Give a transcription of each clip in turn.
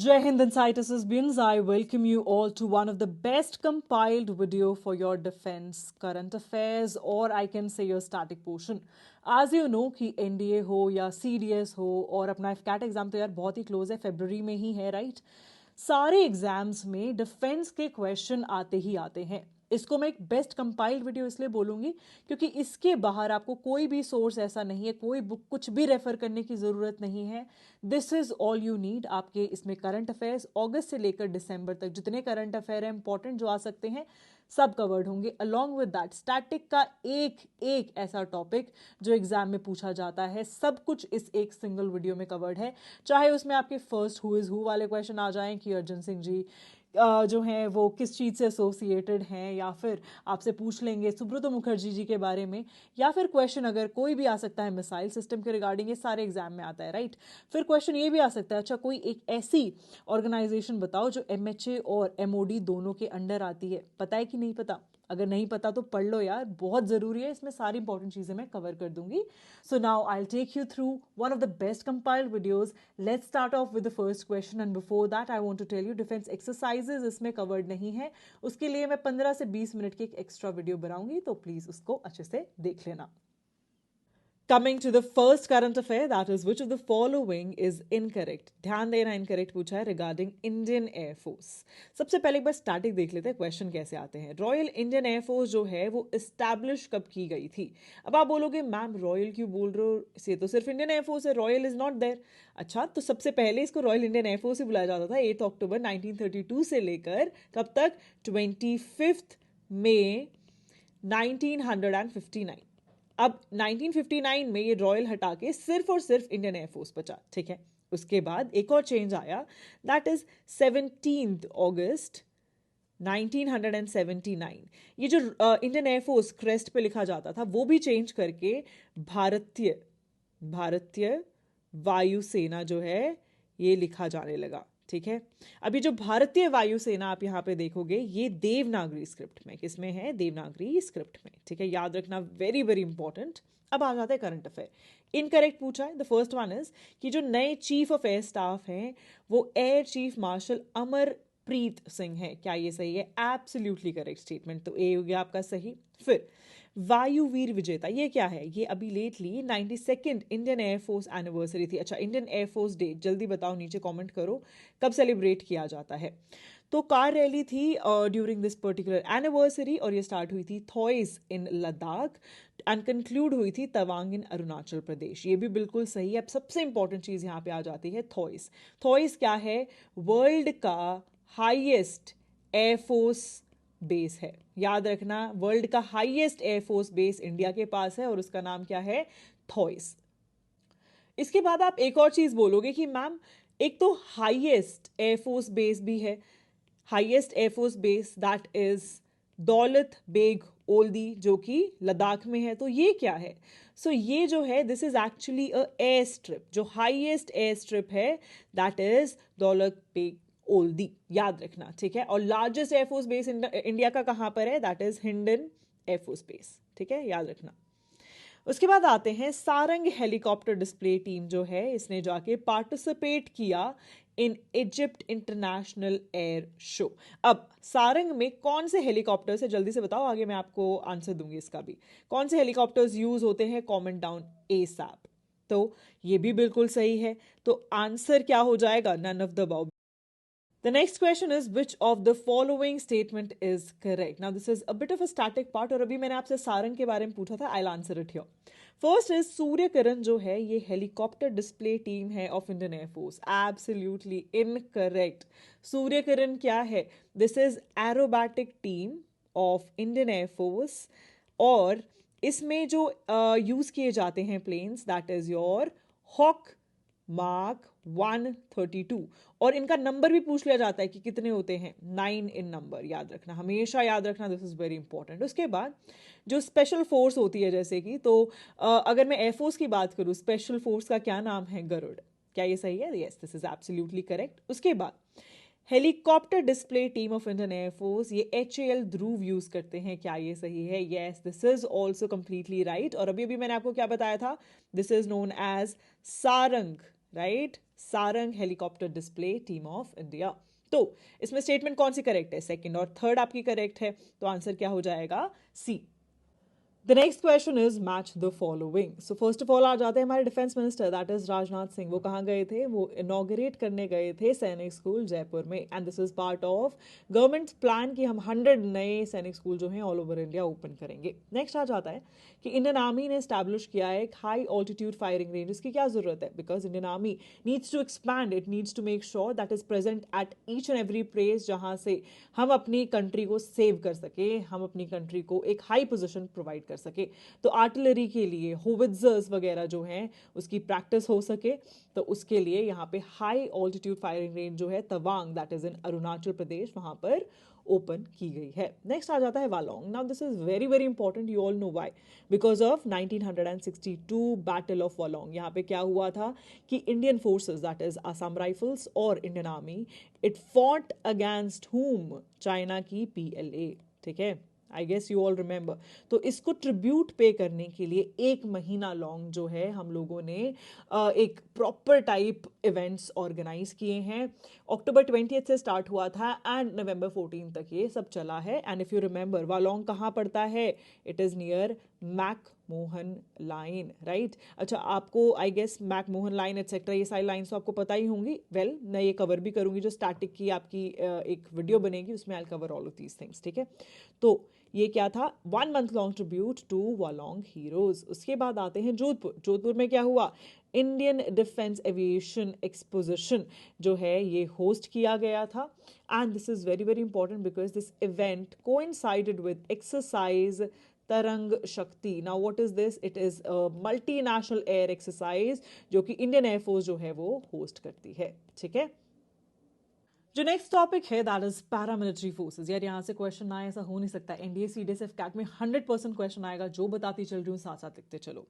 Jai Hind and Scientists I welcome you all to one of the best compiled video for your defense, current affairs, or I can say your static portion. As you know कि NDA हो या CDS हो और अपना AFCAT exam तो यार बहुत ही close है, फरवरी में ही है, राइट? सारे एग्जाम्स में डिफेंस के क्वेश्चन आते ही आते हैं. इसको मैं एक बेस्ट कंपाइल्ड वीडियो इसलिए बोलूंगी क्योंकि इसके बाहर आपको कोई भी सोर्स ऐसा नहीं है, कोई बुक कुछ भी रेफर करने की ज़रूरत नहीं है. This is all you need. आपके इसमें करंट अफेयर्स अगस्त से लेकर दिसंबर तक जितने करंट अफेयर हैं इंपॉर्टेंट जो आ सकते हैं सब कवर्ड होंगे. अलॉन्ग विद दैट स्टैटिक का एक एक ऐसा टॉपिक जो एग्जाम में पूछा जाता है, सब कुछ इस एक सिंगल वीडियो में कवर्ड है. चाहे उसमें आपके फर्स्ट हु इज़ हु वाले क्वेश्चन आ जाएं कि अर्जुन सिंह जी जो हैं वो किस चीज़ से एसोसिएटेड हैं, या फिर आपसे पूछ लेंगे सुब्रतो मुखर्जी जी के बारे में, या फिर क्वेश्चन अगर कोई भी आ सकता है मिसाइल सिस्टम के रिगार्डिंग. ये सारे एग्जाम में आता है, राइट? फिर क्वेश्चन ये भी आ सकता है, अच्छा कोई एक ऐसी ऑर्गेनाइजेशन बताओ जो एमएचए और एमओडी दोनों के अंडर आती है. पता है कि नहीं पता? अगर नहीं पता तो पढ़ लो यार, बहुत ज़रूरी है. इसमें सारी इंपॉर्टेंट चीज़ें मैं कवर कर दूंगी. So now I will take you through one of the best compiled videos. Let's start off with the first question and before that I want to tell you defence exercises इसमें covered नहीं है. उसके लिए मैं 15 से 20 minute की एक extra video बनाऊंगी, तो प्लीज़ उसको अच्छे से देख लेना. Coming to the first current affair, that is, which of the following is incorrect? ध्यान देना, incorrect पूछा है regarding Indian Air Force. सबसे पहले एक बार स्टैटिक देख लेते हैं क्वेश्चन कैसे आते हैं. रॉयल इंडियन एयरफोर्स जो है वो इस्टेब्लिश कब की गई थी? अब आप बोलोगे मैम रॉयल क्यों बोल रहे हो, ये तो सिर्फ इंडियन एयरफोर्स है, रॉयल इज नॉट देयर. अच्छा, तो सबसे पहले इसको रॉयल इंडियन एयरफोर्स ही बुलाया जाता था 8 अक्टूबर 1932 से लेकर कब तक? 25 मई 1959. अब 1959 में ये रॉयल हटा के सिर्फ और सिर्फ इंडियन एयरफोर्स बचा, ठीक है? उसके बाद एक और चेंज आया, दैट इज 17 अगस्त 1979. ये जो इंडियन एयरफोर्स क्रेस्ट पे लिखा जाता था वो भी चेंज करके भारतीय भारतीय वायुसेना जो है ये लिखा जाने लगा, ठीक है? अभी जो भारतीय वायुसेना आप यहाँ पे देखोगे ये देवनागरी स्क्रिप्ट में, किसमें है? देवनागरी स्क्रिप्ट में, ठीक है? याद रखना, वेरी वेरी इंपॉर्टेंट. अब आ जाता है करंट अफेयर. इनकरेक्ट पूछा है. द फर्स्ट वन इज कि जो नए चीफ ऑफ एयर स्टाफ हैं वो air chief martial Amarpreet Singh है. क्या ये सही है? Absolutely correct statement. तो ए हो गया आपका सही. फिर वायुवीर विजेता, ये क्या है? ये अभी lately 92nd Indian air force anniversary थी. अच्छा, इंडियन एयरफोर्स डे जल्दी बताओ, नीचे कमेंट करो कब सेलिब्रेट किया जाता है. तो कार रैली थी ड्यूरिंग दिस पर्टिकुलर एनिवर्सरी और ये स्टार्ट हुई थी थॉइस इन लद्दाख एंड कंक्लूड हुई थी तवांग इन अरुणाचल प्रदेश. ये भी बिल्कुल सही है. अब सबसे इंपॉर्टेंट चीज़ यहाँ पे आ जाती है थॉइस. थॉइस क्या है? वर्ल्ड का हाईएस्ट एयरफोर्स बेस है. याद रखना, वर्ल्ड का हाईएस्ट एयरफोर्स बेस इंडिया के पास है और उसका नाम क्या है? थॉइस. इसके बाद आप एक और चीज बोलोगे कि मैम एक तो हाईएस्ट एयरफोर्स बेस भी है, highest air force base that is Daulat Beg ओल्दी जो कि लद्दाख में है. तो ये क्या है? सो ये जो है this is actually a air strip. जो हाईएस्ट एयर स्ट्रिप है दैट इज दौलत बेग ओल्दी. याद रखना, ठीक है? और लार्जेस्ट एयरफोर्स बेस इंडिया का कहां पर है? That is Hindon air force base, ठीक है? याद रखना. उसके बाद आते हैं सारंग हेलीकॉप्टर डिस्प्ले टीम जो है इसने जाके पार्टिसिपेट किया in Egypt international air show. अब सारंग में कौन से हेलीकॉप्टर्स है जल्दी से बताओ, आगे मैं आपको आंसर दूंगी इसका भी. कौन से हेलीकॉप्टर्स यूज होते हैं? Comment down ASAP. तो ये भी बिल्कुल सही है. तो आंसर क्या हो जाएगा? None of the above. The next question is which of the following statement is correct? Now this is a bit of a static part और अभी मैंने आपसे सारंग के बारे में पूछा था. I'll answer it here. First is Surya Kiran जो है ये हेलीकॉप्टर डिस्प्ले टीम है of Indian air force. Absolutely incorrect. Surya Kiran क्या है? This is aerobatic team of Indian air force और इसमें जो यूज किए जाते हैं planes that is your Hawk Mark 132 और इनका नंबर भी पूछ लिया जाता है कि कितने होते हैं. 9 इन नंबर. याद रखना, हमेशा याद रखना, दिस इज वेरी इंपॉर्टेंट. उसके बाद जो स्पेशल फोर्स होती है जैसे कि तो अगर मैं एयरफोर्स की बात करूं स्पेशल फोर्स का क्या नाम है? गरुड़. क्या ये सही है? Yes, this is absolutely correct. उसके बाद helicopter display team of Indian air force ये HAL ध्रुव यूज करते हैं. क्या ये सही है? Yes, this is also completely right. और अभी अभी मैंने आपको क्या बताया था? This is known as Sarang right, Sarang helicopter display team of India. तो इसमें स्टेटमेंट कौन सी करेक्ट है? सेकंड और थर्ड आपकी करेक्ट है, तो आंसर क्या हो जाएगा? सी। The next question is match the following. So first of all आ जाते हैं हमारे defence minister, that is Rajnath Singh. वो कहाँ गए थे? वो इनॉग्रेट करने गए थे सैनिक स्कूल जयपुर में, and this is part of government plan कि हम 100 नए सैनिक स्कूल जो हैं ऑल ओवर इंडिया ओपन करेंगे। नेक्स्ट आ जाता है कि इंडियन आर्मी ने स्टैब्लिश किया है एक हाई ऑल्टीट्यूड फायरिंग रेंज। इसकी क्या जरूरत है? Because Indian Army needs to expand, it needs to make sure that is present at each and every place जहां से हम अपनी कंट्री को सेव कर सके, हम अपनी कंट्री को एक हाई पोजिशन प्रोवाइड कर सके। तो आर्टिलरी के लिए होविट्जर्स वगैरह जो हैं उसकी प्रैक्टिस हो सके, तो उसके लिए यहाँ पे हाई ऑल्टीट्यूड फायरिंग रेंज जो है Tawang, that is in Arunachal Pradesh, वहां पर ओपन की गई है। नेक्स्ट आ जाता है Walong. Now this is very very important, you all know why, because of 1962 battle of Walong. यहाँ पे क्या हुआ था कि Indian forces, that is Assam rifles और Indian army, it fought against whom? China की PLA, ठीक है, I guess you all remember. तो इसको ट्रिब्यूट पे करने के लिए 1 महीना लॉन्ग जो है हम लोगों ने एक प्रॉपर टाइप इवेंट्स ऑर्गेनाइज किए हैं। अक्टूबर 20 से स्टार्ट हुआ था एंड नवंबर 14 तक ये सब चला है। And if you remember Walong कहाँ पड़ता है? It is near McMahon line, right. अच्छा, आपको I guess McMahon line etcetera ये सारी लाइन्स तो आपको पता ही होंगी। वेल, मैं ये कवर भी करूंगी, जो स्टैटिक की आपकी एक वीडियो बनेगी उसमें I cover all of these things, ठीक है। तो ये क्या था? 1 month long tribute to Walong heroes. उसके बाद आते हैं जोधपुर। जोधपुर में क्या हुआ? इंडियन डिफेंस एविएशन एक्सपोजिशन जो है ये होस्ट किया गया था, and this is very very important because this event coincided with exercise तरंग शक्ति। Now what is this? It is multinational air exercise जो कि इंडियन एयरफोर्स जो है वो होस्ट करती है, ठीक है। जो नेक्स्ट टॉपिक है दैट इज पैरामिलिट्री फोर्सेस। यार यहाँ से क्वेश्चन ना आए ऐसा हो नहीं सकता। NDA CDSF कैट में 100% क्वेश्चन आएगा, जो बताती चल रही हूँ साथ साथ लिखते चलो।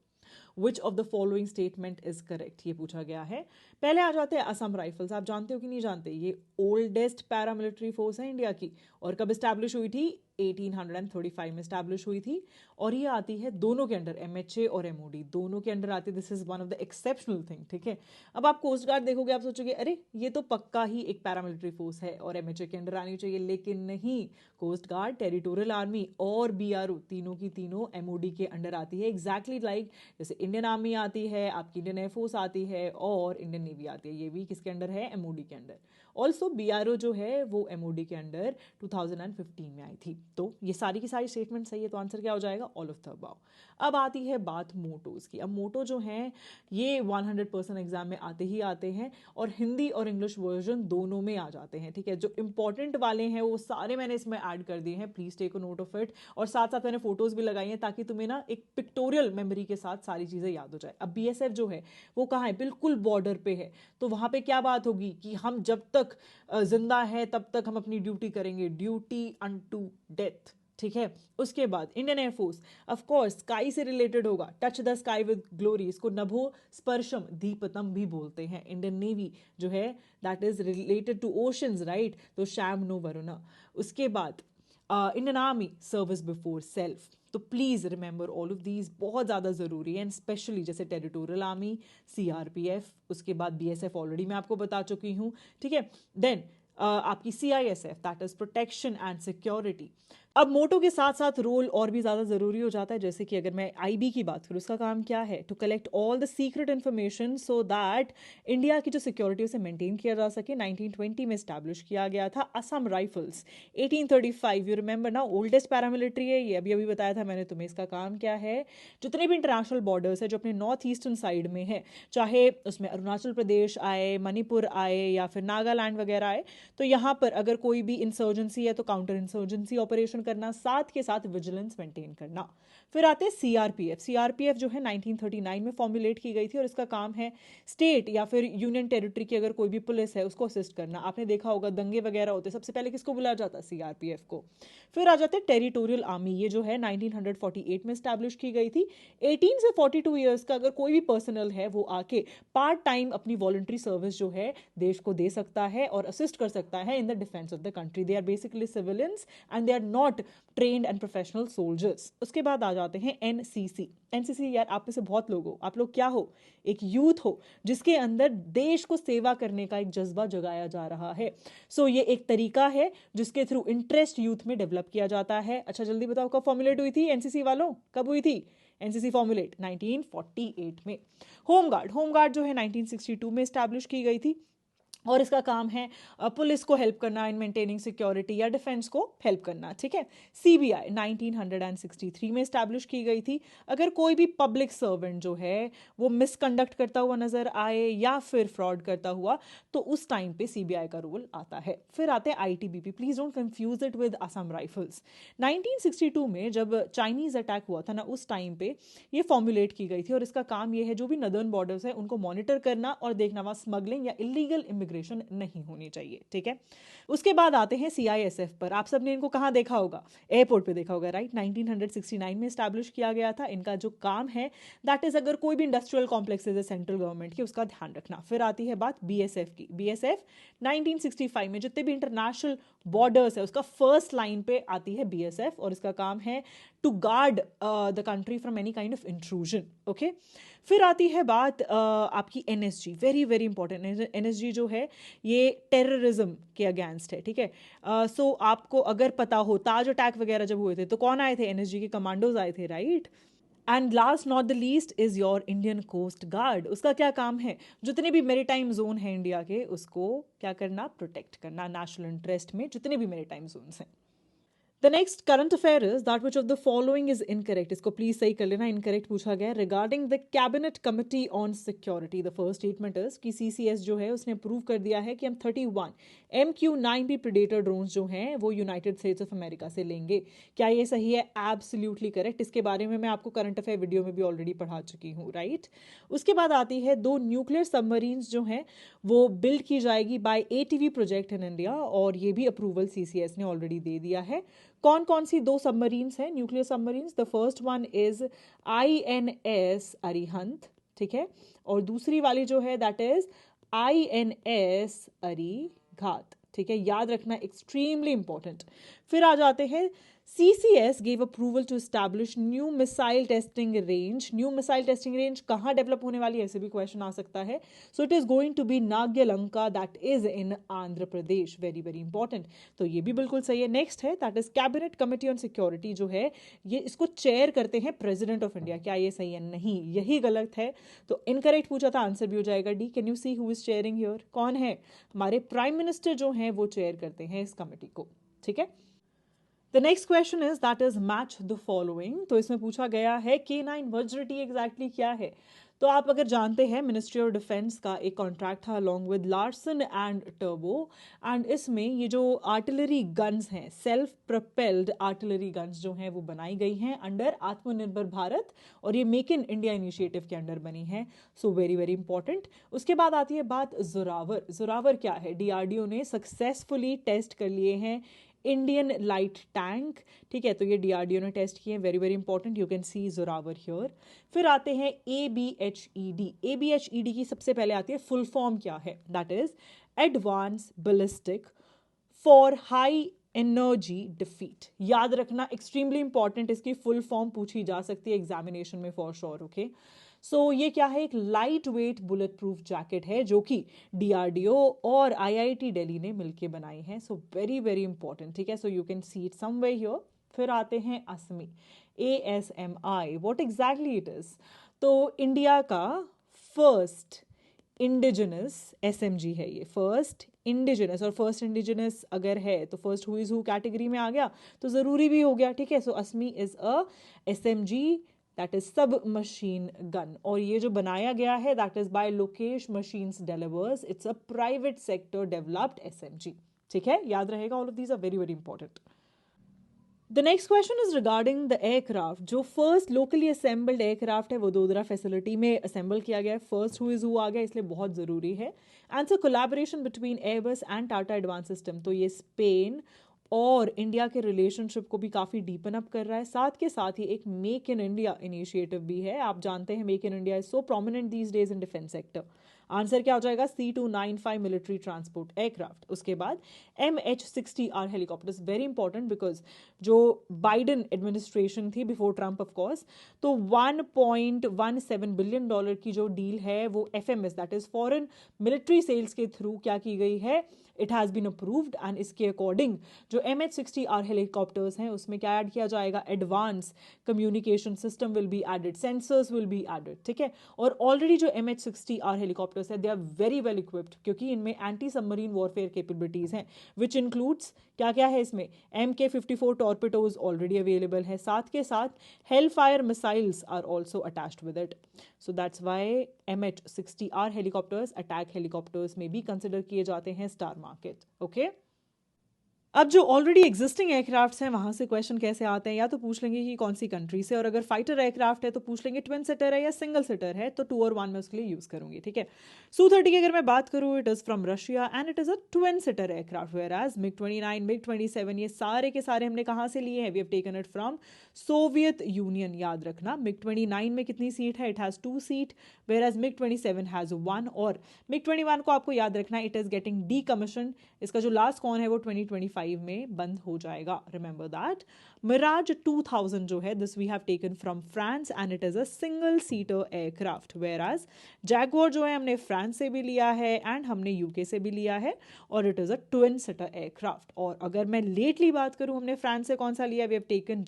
विच of the following statement is correct, ये पूछा गया है। पहले आ जाते हैं असम राइफल्स। आप जानते हो कि नहीं जानते? ये ओल्डेस्ट पैरामिलिट्री फोर्स है इंडिया की, और कब स्टैब्लिश हुई थी? 1835 में स्टैब्लिश हुई थी, और ये आती है दोनों के अंडर, MHA और MOD दोनों के अंडर आती है। This is one of the exceptional thing, ठीक है। अब आप कोस्ट गार्ड देखोगे, आप सोचोगे अरे ये तो पक्का ही एक पैरामिलिट्री फोर्स है और MHA के अंडर आनी चाहिए, लेकिन नहीं। कोस्ट गार्ड, टेरिटोरियल आर्मी और BRO तीनों की तीनों MOD के अंडर आती है। एग्जैक्टली लाइक जैसे इंडियन आर्मी आती है, आपकी इंडियन एयरफोर्स आती है और इंडियन नेवी आती है, ये भी किसके अंडर है? MOD के अंडर। ऑल्सो BRO जो है वो MOD के अंडर 2015 में आई थी। तो ये सारी की सारी स्टेटमेंट सही है, तो आंसर क्या हो जाएगा? All of the above. अब आती है बात मोटोज की। अब मोटो जो हैं ये 100% एग्जाम में आते ही आते हैं, और हिंदी और इंग्लिश वर्जन दोनों में आ जाते हैं, ठीक है। जो इंपॉर्टेंट वाले हैं वो सारे मैंने इसमें ऐड कर दिए हैं, please take a note of it. और साथ साथ मैंने फोटोज भी लगाई हैं ताकि तुम्हें ना एक पिक्टोरियल मेमोरी के साथ सारी चीजें याद हो जाए। अब BSF जो है वो कहाँ है? बिल्कुल बॉर्डर पे है। तो वहां पे क्या बात होगी कि हम जब तक जिंदा है तब तक हम अपनी ड्यूटी करेंगे, ड्यूटी अनटू डेथ, ठीक है। उसके बाद Indian air force of course sky से रिलेटेड होगा, touch the sky with glory, इसको नभो स्पर्शम दीपतम भी बोलते हैं। इंडियन नेवी जो है that is related to oceans, right, तो शैम नो वरुणा। उसके बाद Indian army service before self, तो please remember all of these, बहुत ज़्यादा ज़रूरी है। एंड स्पेशली जैसे टेरिटोरियल आर्मी, CRPF, उसके बाद BSF ऑलरेडी मैं आपको बता चुकी हूँ, ठीक है। देन आपकी CISF that is protection and security. अब मोटो के साथ साथ रोल और भी ज़्यादा ज़रूरी हो जाता है, जैसे कि अगर मैं IB की बात करूँ, उसका काम क्या है? To collect all the secret information so that India की जो सिक्योरिटी उसे मेंटेन किया जा सके। 1920 में स्टैब्लिश किया गया था असम राइफल्स। 1835 यू रिमेंबर ना, ओल्डेस्ट पैरामिलिट्री है ये, अभी अभी बताया था मैंने तुम्हें। इसका काम क्या है? जितने भी इंटरनेशनल बॉर्डर्स है जो अपने नॉर्थ ईस्टर्न साइड में है, चाहे उसमें अरुणाचल प्रदेश आए, मणिपुर आए या फिर नागालैंड वगैरह आए, तो यहाँ पर अगर कोई भी इंसर्जेंसी है तो काउंटर इंसर्जेंसी ऑपरेशन करना, साथ के साथ विजिलेंस मेंटेन करना। फिर आते हैं CRPF जो है 1939 में फॉर्मुलेट की गई थी, और इसका काम है स्टेट या फिर यूनियन टेरिटरी की अगर कोई भी पुलिस है उसको असिस्ट करना। आपने देखा होगा दंगे वगैरह होते सबसे पहले किसको बुलाया जाता है? CRPF को। फिर आ जाते हैं टेरिटोरियल आर्मी, ये जो है 1948 में स्टैब्लिश की गई थी। 18 से 42 ईयर्स का अगर कोई भी पर्सनल है वो आके पार्ट टाइम अपनी वॉलंटरी सर्विस जो है देश को दे सकता है और असिस्ट कर सकता है in the defence of the country. They are basically civilians and they are not not trained and professional soldiers. उसके बाद आ जाते हैं एनसीसी। एनसीसी यार आप में से बहुत लोग हो, आप लोग क्या हो, एक यूथ हो जिसके अंदर देश को सेवा करने का एक जज्बा जगाया जा रहा है। सो ये एक तरीका है जिसके थ्रू इंटरेस्ट यूथ में डेवलप किया जाता है। अच्छा जल्दी बताओ कब फॉर्मुलेट हुई थी एनसीसी वालों, कब हुई थी एनसीसी फॉर्मुलेट? 1948 में। होमगार्ड जो है 1962 में स्टैब्लिश की गई थी और इसका काम है पुलिस को हेल्प करना इन मेंटेनिंग सिक्योरिटी या डिफेंस को हेल्प करना, ठीक है। सीबीआई 1963 में स्टैब्लिश की गई थी। अगर कोई भी पब्लिक सर्वेंट जो है वो मिसकंडक्ट करता हुआ नजर आए या फिर फ्रॉड करता हुआ तो उस टाइम पे सीबीआई का रोल आता है। फिर आते हैं ITBP, please don't confuse it with Assam rifles. 1962 में जब चाइनीज अटैक हुआ था ना उस टाइम पे ये फॉर्मुलेट की गई थी और इसका काम ये है जो भी नदर्न बॉर्डर्स है उनको मॉनिटर करना और देखना वहां स्मगलिंग या इलीगल इमिग्रेशन नहीं होनी चाहिए, ठीक है। उसके बाद आते हैं सीआईएसएफ पर। आप सबने इनको कहाँ देखा होगा? एयरपोर्ट पे देखा होगा, राइट। 1969 में स्टैब्लिश किया गया था। इनका जो काम है दैट इज अगर कोई भी इंडस्ट्रियल कॉम्प्लेक्सेज है सेंट्रल गवर्नमेंट की उसका ध्यान रखना। फिर आती है बात बीएसएफ की। बीएसएफ 1965 में जितने भी इंटरनेशनल बॉर्डर्स है उसका फर्स्ट लाइन पे आती है बीएसएफ और इसका काम है to guard the country from any kind of intrusion, okay. फिर आती है बात आपकी NSG, very very important. NSG जो है ये टेररिज्म के अगेंस्ट है, ठीक है। सो आपको अगर पता हो ताज अटैक वगैरह जब हुए थे तो कौन आए थे? एनएसजी के कमांडोज आए थे, right. And last not the least is your Indian coast Guard. उसका क्या काम है? जितने भी मेरीटाइम जोन है इंडिया के उसको क्या करना? प्रोटेक्ट करना, नेशनल इंटरेस्ट में जितने भी मेरीटाइम जोन्स हैं। The next current affair is that which of the following is incorrect. इसको प्लीज सही कर लेना, इनकरेक्ट पूछा गया। Regarding the cabinet committee on security, the first statement is कि सीसीएस जो है उसने अप्रूव कर दिया है कि हम 31 MQ-9B प्रेडेटर ड्रोन्स जो हैं वो यूनाइटेड स्टेट्स ऑफ अमेरिका से लेंगे। क्या ये सही है? Absolutely correct. इसके बारे में मैं आपको करंट अफेयर वीडियो में भी ऑलरेडी पढ़ा चुकी हूँ, राइट। उसके बाद आती है 2 न्यूक्लियर सबमरीन्स जो हैं वो बिल्ड की जाएगी by ATV project in India और ये भी अप्रूवल सीसीएस ने ऑलरेडी दे दिया है। कौन कौन सी 2 सबमरीन्स हैं nuclear submarines? The first one is INS Arihant, ठीक है, और दूसरी वाली जो है दैट इज INS अरिघात, ठीक है। याद रखना, एक्सट्रीमली इंपॉर्टेंट। फिर आ जाते हैं CCS gave approval to establish new missile testing range. New missile testing range कहाँ डेवलप होने वाली है ऐसे भी क्वेश्चन आ सकता है। So it is going to be Nagyalanka that is in Andhra Pradesh, very very important. तो ये भी बिल्कुल सही है। नेक्स्ट है that is cabinet committee on security जो है ये इसको चेयर करते हैं प्रेसिडेंट ऑफ इंडिया। क्या ये सही है? नहीं, यही गलत है। तो इनकरेक्ट पूछा था, आंसर भी हो जाएगा D. Can you see who is chairing here? कौन है? हमारे प्राइम मिनिस्टर जो हैं वो चेयर करते हैं इस कमिटी को, ठीक है। The next question is that is match the following. तो इसमें पूछा गया है K9 वज्र-T एग्जैक्टली क्या है? तो आप अगर जानते हैं मिनिस्ट्री ऑफ डिफेंस का एक कॉन्ट्रैक्ट था along with Larsen and turbo and इसमें ये जो आर्टिलरी गन्स हैं, सेल्फ प्रोपेल्ड आर्टिलरी गन्स जो हैं वो बनाई गई हैं अंडर आत्मनिर्भर भारत और ये मेक इन इंडिया इनिशिएटिव के अंडर बनी है। So very very important. उसके बाद आती है बात जोरावर। जोरावर क्या है? DRDO ने सक्सेसफुली टेस्ट कर लिए हैं इंडियन लाइट टैंक, ठीक है। तो ये DRDO ने टेस्ट किए हैं, very very important. You can see Zorawar here. फिर आते हैं ABHED। ABHED की सबसे पहले आती है फुल फॉर्म क्या है? That is advance ballistic for high energy defeat. याद रखना, एक्सट्रीमली इंपॉर्टेंट। इसकी फुल फॉर्म पूछी जा सकती है एग्जामिनेशन में फॉर श्योर, ओके। सो ये क्या है? एक light weight bullet proof jacket है जो कि DRDO और IIT दिल्ली ने मिलकर बनाई है। सो वेरी वेरी इंपॉर्टेंट, ठीक है। So you can see it somewhere here. फिर आते हैं असमी, ASMI। What exactly it is? तो इंडिया का फर्स्ट इंडिजिनस SMG है ये, फर्स्ट इंडिजिनस। और फर्स्ट इंडिजिनस अगर है तो first who is who category में आ गया तो जरूरी भी हो गया, ठीक है। So Asmi is a SMG that is sub machine gun और ये जो बनाया गया है that is by Lokesh machines delivers. It's a private sector developed SMG, ठीक है। याद रहेगा, all of these are very very important. The next question is regarding the aircraft. जो फर्स्ट लोकली असेंबल्ड एयरक्राफ्ट है वो वडोदरा फैसिलिटी में असेंबल किया गया है। फर्स्ट हु इज हु आ गया, इसलिए बहुत जरूरी है। Answer collaboration between Airbus and Tata advance system. तो ये स्पेन और इंडिया के रिलेशनशिप को भी काफ़ी डीपन अप कर रहा है। साथ के साथ ही एक मेक इन इंडिया इनिशिएटिव भी है। आप जानते हैं make in India is so prominent these days in defence sector. Answer क्या हो जाएगा? C295 military transport aircraft. उसके बाद MH-60R helicopters, very important because जो बाइडन एडमिनिस्ट्रेशन थी बिफोर ट्रम्प ऑफ कोर्स, तो $1.17 बिलियन की जो डील है वो FMS that is foreign military sales के थ्रू क्या की गई है, it has been approved and इसके अकॉर्डिंग जो MH-60R हेलीकॉप्टर्स हैं उसमें क्या ऐड किया जाएगा? Advance communication system will be added, sensors will be added, ठीक है। और ऑलरेडी जो MH-60R हेलीकॉप्टर्स है दे आर वेरी वेल इक्विप्ड, क्योंकि इनमें एंटी सबमरीन वॉरफेयर कैपेबिलिटीज हैं, विच इंक्लूड्स क्या क्या है इसमें? MK-54 टॉर्पिडोज ऑलरेडी अवेलेबल है, साथ के साथ Hellfire missiles are also attached with it. So that's why MH-60R helicopters attack helicopters में भी कंसिडर किए जाते हैं स्टार मार्केट, ओके। अब जो ऑलरेडी एग्जिस्टिंग एयरक्राफ्ट्स हैं वहाँ से क्वेश्चन कैसे आते हैं, या तो पूछ लेंगे कि कौन सी कंट्री से, और अगर फाइटर एयरक्राफ्ट है तो पूछ लेंगे ट्विन सीटर है या सिंगल सीटर है, तो 2 और 1 में उसके लिए यूज़ करूंगी, ठीक है। Su-30 की अगर मैं बात करूँ, it is from Russia and it is a twin seater aircraft, whereas MiG-29, MiG-27 ये सारे के सारे हमने कहाँ से लिए हैं? We have taken it from Soviet Union. याद रखना MiG-29 में कितनी सीट है? It has 2 seat, whereas MiG-27 has 1, और MiG-21 को आपको याद रखना इट इज़ गेटिंग डीकमीशन, इसका जो लास्ट कौन है वो 2025 में बंद हो जाएगा, रिमेंबर दैट। मिराज 2000 जो है this we have taken from France and it is a single seater aircraft, whereas Jaguar जो है हमने फ्रांस से भी लिया है एंड हमने यूके से भी लिया है, और it is a twin seater aircraft. और अगर मैं लेटली बात करूं, हमने फ्रांस से कौन सा लिया? वी हैव टेकन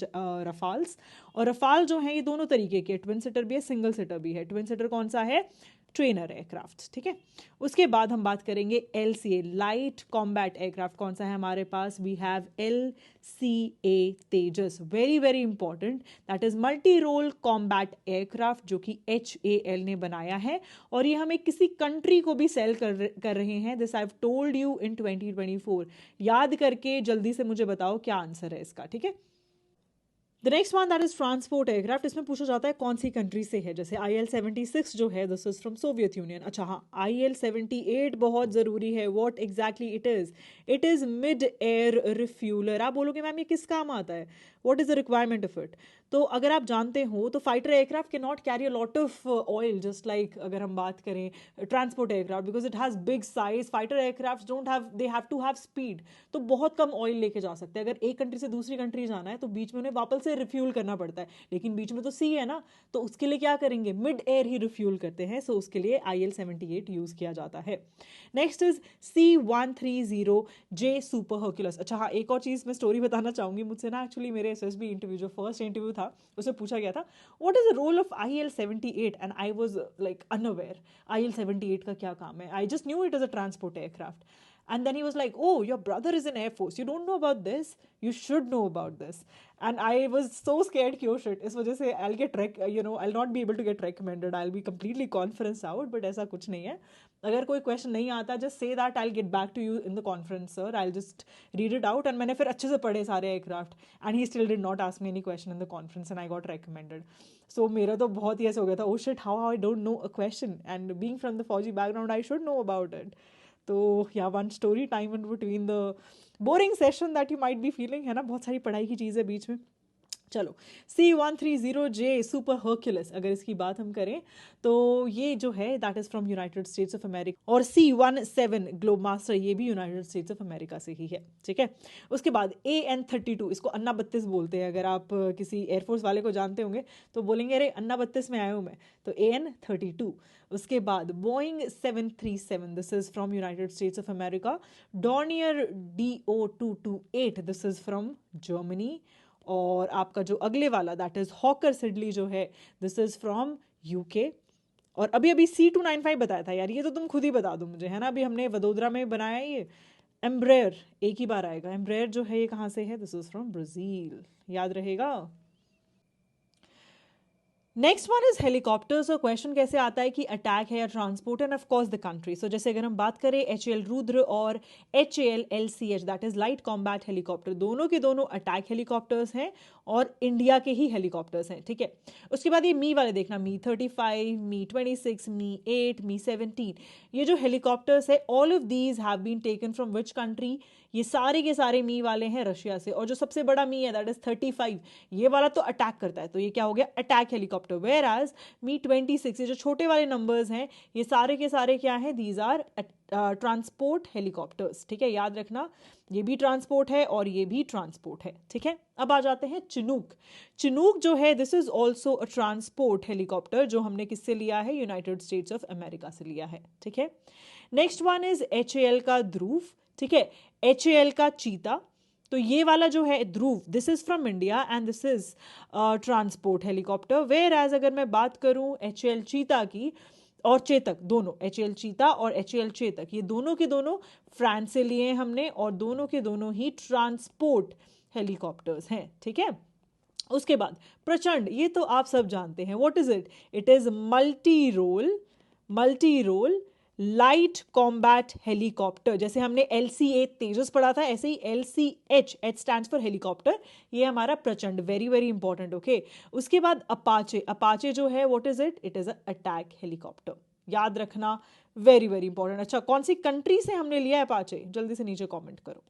रफाल्स, और रफाल जो है ये दोनों तरीके के, ट्विन सीटर भी है सिंगल सीटर भी है। ट्विन सीटर कौन सा है? ट्रेनर एयरक्राफ्ट, ठीक है। उसके बाद हम बात करेंगे LCA लाइट कॉम्बैट एयरक्राफ्ट, कौन सा है हमारे पास? We have LCA Tejas, very very important, that is multi role combat aircraft, जो कि HAL ने बनाया है, और ये हमें किसी कंट्री को भी सेल कर रहे हैं। This I have told you in 2024। याद करके जल्दी से मुझे बताओ क्या आंसर है इसका, ठीक है। The next one that is transport aircraft, इसमें पूछा जाता है कौन सी कंट्री से है, जैसे IL-76 जो है this is from Soviet union. अच्छा हाँ, IL-78 बहुत ज़रूरी है, what exactly it is mid air refueller. आप बोलोगे मैम ये किस काम आता है, what is the requirement of it? तो अगर आप जानते हो तो fighter aircraft can not carry a lot of oil, just like अगर हम बात करें transport aircraft, because it has big size. Fighter aircraft don't have, they have to have speed, तो बहुत कम ऑयल लेके जा सकते हैं। अगर एक कंट्री से दूसरी कंट्री जाना है तो बीच में उन्हें वापस से रिफ्यूल करना पड़ता है, लेकिन बीच में तो सी है ना, तो उसके लिए क्या करेंगे? मिड एयर ही रिफ्यूल करते हैं, सो उसके लिए IL-78 यूज किया जाता है। Next is C-130J super Hercules. अच्छा हाँ, एक और चीज़ मैं स्टोरी बताना चाहूंगी, मुझसे ना एक्चुअली मेरे SSB इंटरव्यू जो फर्स्ट इंटरव्यू था उसमें पूछा गया था what is the role of IL-78 and I was like unaware IL-78 का क्या काम है। I just knew it is a transport aircraft, and then he was like, oh, your brother is in Air Force, you don't know about this, you should know about this. And I was so scared कि oh shit, इस वजह से I'll get I'll not be able to get recommended, I'll be completely conference out, but ऐसा कुछ नहीं है। अगर कोई क्वेश्चन नहीं आता just say that, I'll get back to you in the conference sir, I'll just read it out। and मैंने फिर अच्छे से पढ़े सारे aircraft, and he still did not ask me any question in the conference and I got recommended। so मेरा तो बहुत ही ऐसे हो गया था, oh shit, how I don't know a question, and being from the फौजी background I should know about it। तो या one story time in between the boring session that you might be feeling, है ना, बहुत सारी पढ़ाई की चीज़ है बीच में। चलो, C-130J सुपर हर्क्यूलस अगर इसकी बात हम करें तो ये जो है that is from United States of America, और C-17 ग्लोबमास्टर ये भी यूनाइटेड स्टेट्स ऑफ अमेरिका से ही है, ठीक है। उसके बाद AN-32, इसको अन्ना 32 बोलते हैं, अगर आप किसी एयरफोर्स वाले को जानते होंगे तो बोलेंगे अरे अन्ना 32 में आया हूँ मैं, तो AN-32। उसके बाद Boeing 737, this is from United States of America. Dornier DO-228, this is from Germany. और आपका जो अगले वाला दैट इज हॉकर सिडली जो है दिस इज फ्रॉम UK। और अभी अभी C-295 बताया था यार, ये तो तुम खुद ही बता दो मुझे, है ना, अभी हमने वडोदरा में बनाया ये एम्ब्रेयर, एक ही बार आएगा एम्ब्रेयर जो है, ये कहाँ से है? दिस इज फ्रॉम ब्राजील, याद रहेगा। नेक्स्ट वन इज हेलीकॉप्टर्स, और क्वेश्चन कैसे आता है कि अटैक है या transport, and of course the country. So जैसे अगर हम बात करें HAL रुद्र और HAL LCH that is light combat helicopter, दोनों के दोनों अटैक हेलीकॉप्टर्स हैं और इंडिया के ही हेलीकॉप्टर्स हैं, ठीक है। उसके बाद ये मी वाले देखना, Mi-35, Mi-26, Mi-8, Mi-17, ये जो हेलीकॉप्टर्स है all of these have been taken from which country? ये सारे के सारे मी वाले हैं रशिया से, और जो सबसे बड़ा मी है दैट इज 35, ये वाला तो अटैक करता है, तो ये क्या हो गया, अटैक हेलीकॉप्टर। वेयर एज मी 26, ये जो छोटे वाले नंबर्स हैं ये सारे के सारे क्या हैं, दीज आर ट्रांसपोर्ट हेलीकॉप्टर्स। ठीक है, याद रखना ये भी ट्रांसपोर्ट है और ये भी ट्रांसपोर्ट है। ठीक है, अब आ जाते हैं चिनूक। चिनूक जो है this is also a transport helicopter, जो हमने किससे लिया है, यूनाइटेड स्टेट्स ऑफ अमेरिका से लिया है। ठीक है, नेक्स्ट वन इज HAL का ध्रुव। ठीक है, HAL का चीता, तो ये वाला जो है Dhruv this is from India and this is transport helicopter. Whereas अगर मैं बात करूं HAL चीता की और चेतक, दोनों HAL चीता और HAL चेतक, ये दोनों के दोनों फ्रांस से लिए हैं हमने, और दोनों के दोनों ही ट्रांसपोर्ट हेलीकॉप्टर्स हैं। ठीक है, उसके बाद प्रचंड, ये तो आप सब जानते हैं, what is it, it is multi role light combat helicopter. जैसे हमने LCA तेजस पढ़ा था, ऐसे ही LCH, H stands for helicopter, ये हमारा प्रचंड, वेरी वेरी इंपॉर्टेंट। ओके, उसके बाद अपाचे जो है what is it, it is a attack helicopter, याद रखना, वेरी वेरी इंपॉर्टेंट। अच्छा, कौन सी कंट्री से हमने लिया है अपाचे, जल्दी से नीचे कॉमेंट करो।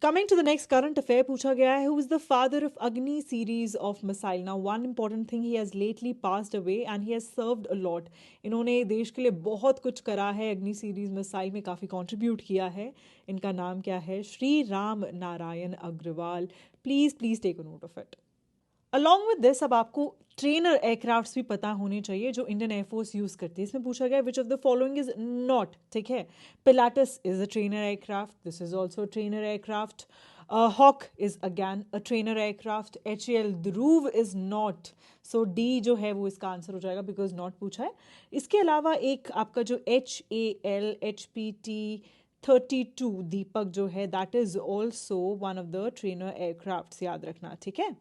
Coming to the next current affair, पूछा गया है who is the father of Agni series of missile. Now one important thing, he has lately passed away and he has served a lot. इन्होंने देश के लिए बहुत कुछ करा है, अग्नि सीरीज मिसाइल में काफ़ी कंट्रीब्यूट किया है। इनका नाम क्या है, Shri Ram Narayan Agrawal. Please please take a note of it. Along with this अब आपको ट्रेनर एयरक्राफ्ट भी पता होने चाहिए जो इंडियन एयरफोर्स यूज करती है। इसमें पूछा गया which of the following is not. ठीक है, Pilatus is a trainer aircraft, this is also trainer aircraft. Hawk is again a trainer aircraft. HAL Dhruv is not, so D जो है वो इसका आंसर हो जाएगा बिकॉज नॉट पूछा है। इसके अलावा एक आपका जो HAL HPT 32 दीपक जो है that is also one of the trainer aircraft, याद रखना। ठीक है,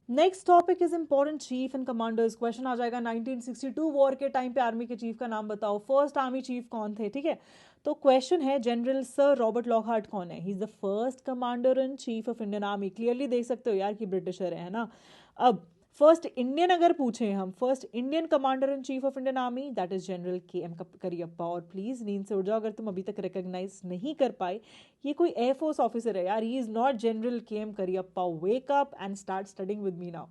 next topic is important chief and commanders. Question आ जाएगा 1962 वॉर के टाइम पे आर्मी के चीफ का नाम बताओ, फर्स्ट आर्मी चीफ कौन थे। ठीक है, तो क्वेश्चन है जनरल सर रॉबर्ट लॉकहार्ट कौन है, ही is the first commander in chief of Indian army. Clearly देख सकते हो यार कि ब्रिटिशर है ना। अब फर्स्ट इंडियन अगर पूछे हम, first Indian commander in chief of Indian army that is general KM Cariappa. और प्लीज नींद से उठ जाओ अगर तुम अभी तक रिकॉग्नाइज नहीं कर पाए, ये कोई एयरफोर्स ऑफिसर है यार, he is not general KM Cariappa. Wake up and start studying with me now.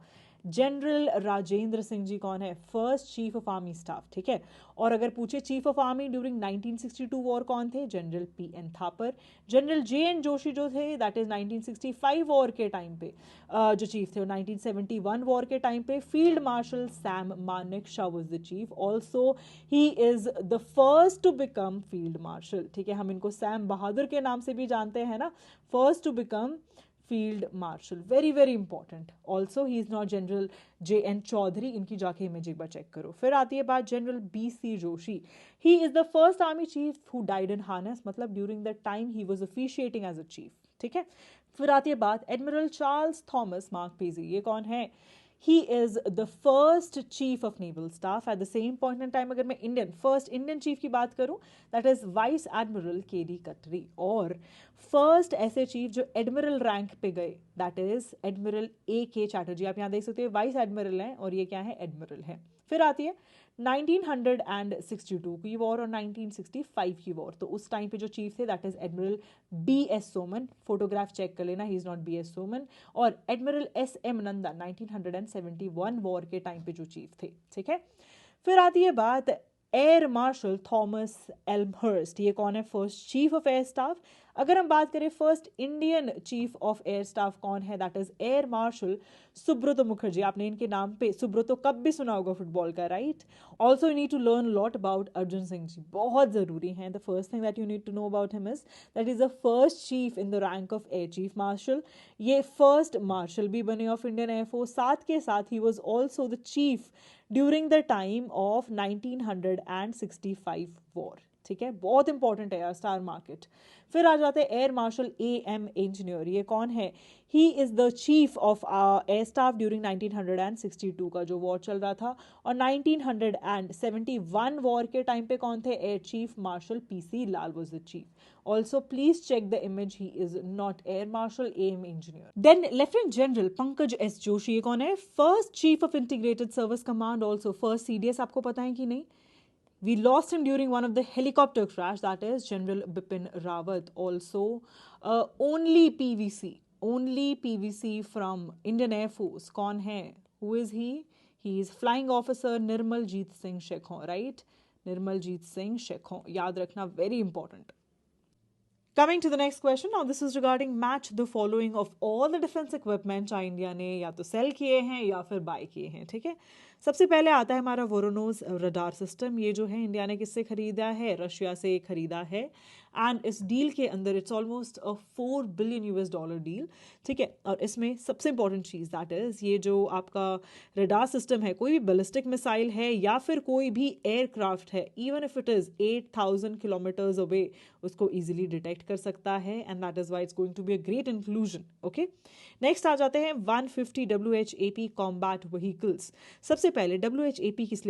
General Rajendra Singh ji कौन है, first chief of army staff. ठीक है, और अगर पूछे chief of army during 1962 war कौन थे, general PN Thapar. General JN Joshi जो थे दैट इज 1965 वॉर के टाइम पे जो चीफ थे, 1971 वॉर के टाइम पे field marshal Sam Manekshaw was the chief, also he is the first to become field marshal. ठीक है, हम इनको सैम बहादुर के नाम से भी जानते हैं ना, first to become field marshal, very very important. Also he is not general JN Chaudhary, इनकी जाके इमेज एक बार चेक करो। फिर आती है बात general BC Joshi, he is the first army chief who died in harness, मतलब during the time he was officiating as a chief. ठीक है, फिर आती है बात एडमिरल चार्ल्स थॉमस मार्कपेजी, ये कौन है, he is the first chief of naval staff at the same point in time। अगर मैं इंडियन फर्स्ट इंडियन चीफ की बात करूं that is vice admiral KD कटरी, और फर्स्ट ऐसे चीफ जो एडमिरल रैंक पे गए that is admiral AK Chatterjee. आप यहाँ देख सकते हैं वाइस एडमिरल हैं और ये क्या है, एडमिरल है। फिर आती है 1962 की वॉर और 1965 की वॉर, तो उस टाइम पे जो चीफ थे that is admiral BS Soman, photograph check कर लेना, he is not BS Soman. और एडमिरल SM नंदा 1971 वॉर के टाइम पे जो चीफ थे। ठीक है, फिर आती है बात एयर मार्शल थॉमस एल्महर्स्ट, ये कौन है, first chief of air staff. अगर हम बात करें first Indian chief of air staff कौन है that is air marshal Subroto Mukherjee. आपने इनके नाम पे सुब्रतो कब भी सुना होगा फुटबॉल का, right. Also you need to learn lot about Arjun Singh ji, बहुत जरूरी है। The first thing that you need to know about him is that is the first chief in the rank of air chief marshal, ये first marshal भी बने of Indian air force, साथ के साथ ही was also the chief during the time of 1965 war. ठीक है, बहुत इंपॉर्टेंट है यार, स्टार मार्केट। फिर आ जाते हैं एयर मार्शल AM इंजीनियर, ये कौन है, ही is the chief of air staff during 1962 का जो वॉर चल रहा था, और 1971 वॉर के टाइम पे कौन थे, air chief marshal PC Lal was the chief. Also please check the image, he is not air marshal AM Engineer. Then lieutenant general Pankaj S Joshi, ये कौन है, first chief of integrated service command, also first CDS, आपको पता है कि नहीं, We lost him during one of the helicopter crash, that is General Bipin Rawat. Also, only PVC from Indian Air Force. कौन है? Who is he? He is Flying Officer Nirmaljeet Singh Shekhon, right? Nirmaljeet Singh Shekhon. याद रखना, very important. Coming to the next question, now this is regarding match the following of all the defense equipment चाहे India ने या तो cell किए हैं या फिर बाय किए हैं, ठीक है। सबसे पहले आता है हमारा वोरोनोज रडार सिस्टम। ये जो है इंडिया ने किससे खरीदा है? रशिया से खरीदा है। एंड इस डील के अंदर it's almost a $4 billion deal, ठीक है। और इसमें सबसे इंपॉर्टेंट चीज़ दैट इज ये जो आपका रडार सिस्टम है, कोई भी बैलिस्टिक मिसाइल है या फिर कोई भी एयरक्राफ्ट है, even if it is 8,000 kilometres away, उसको इजीली डिटेक्ट कर सकता है। And that is why it's going to be a great inclusion. Okay, next आ जाते हैं 150 WHAP कॉम्बैट व्हीकल्स। सबसे पहले WHAP किस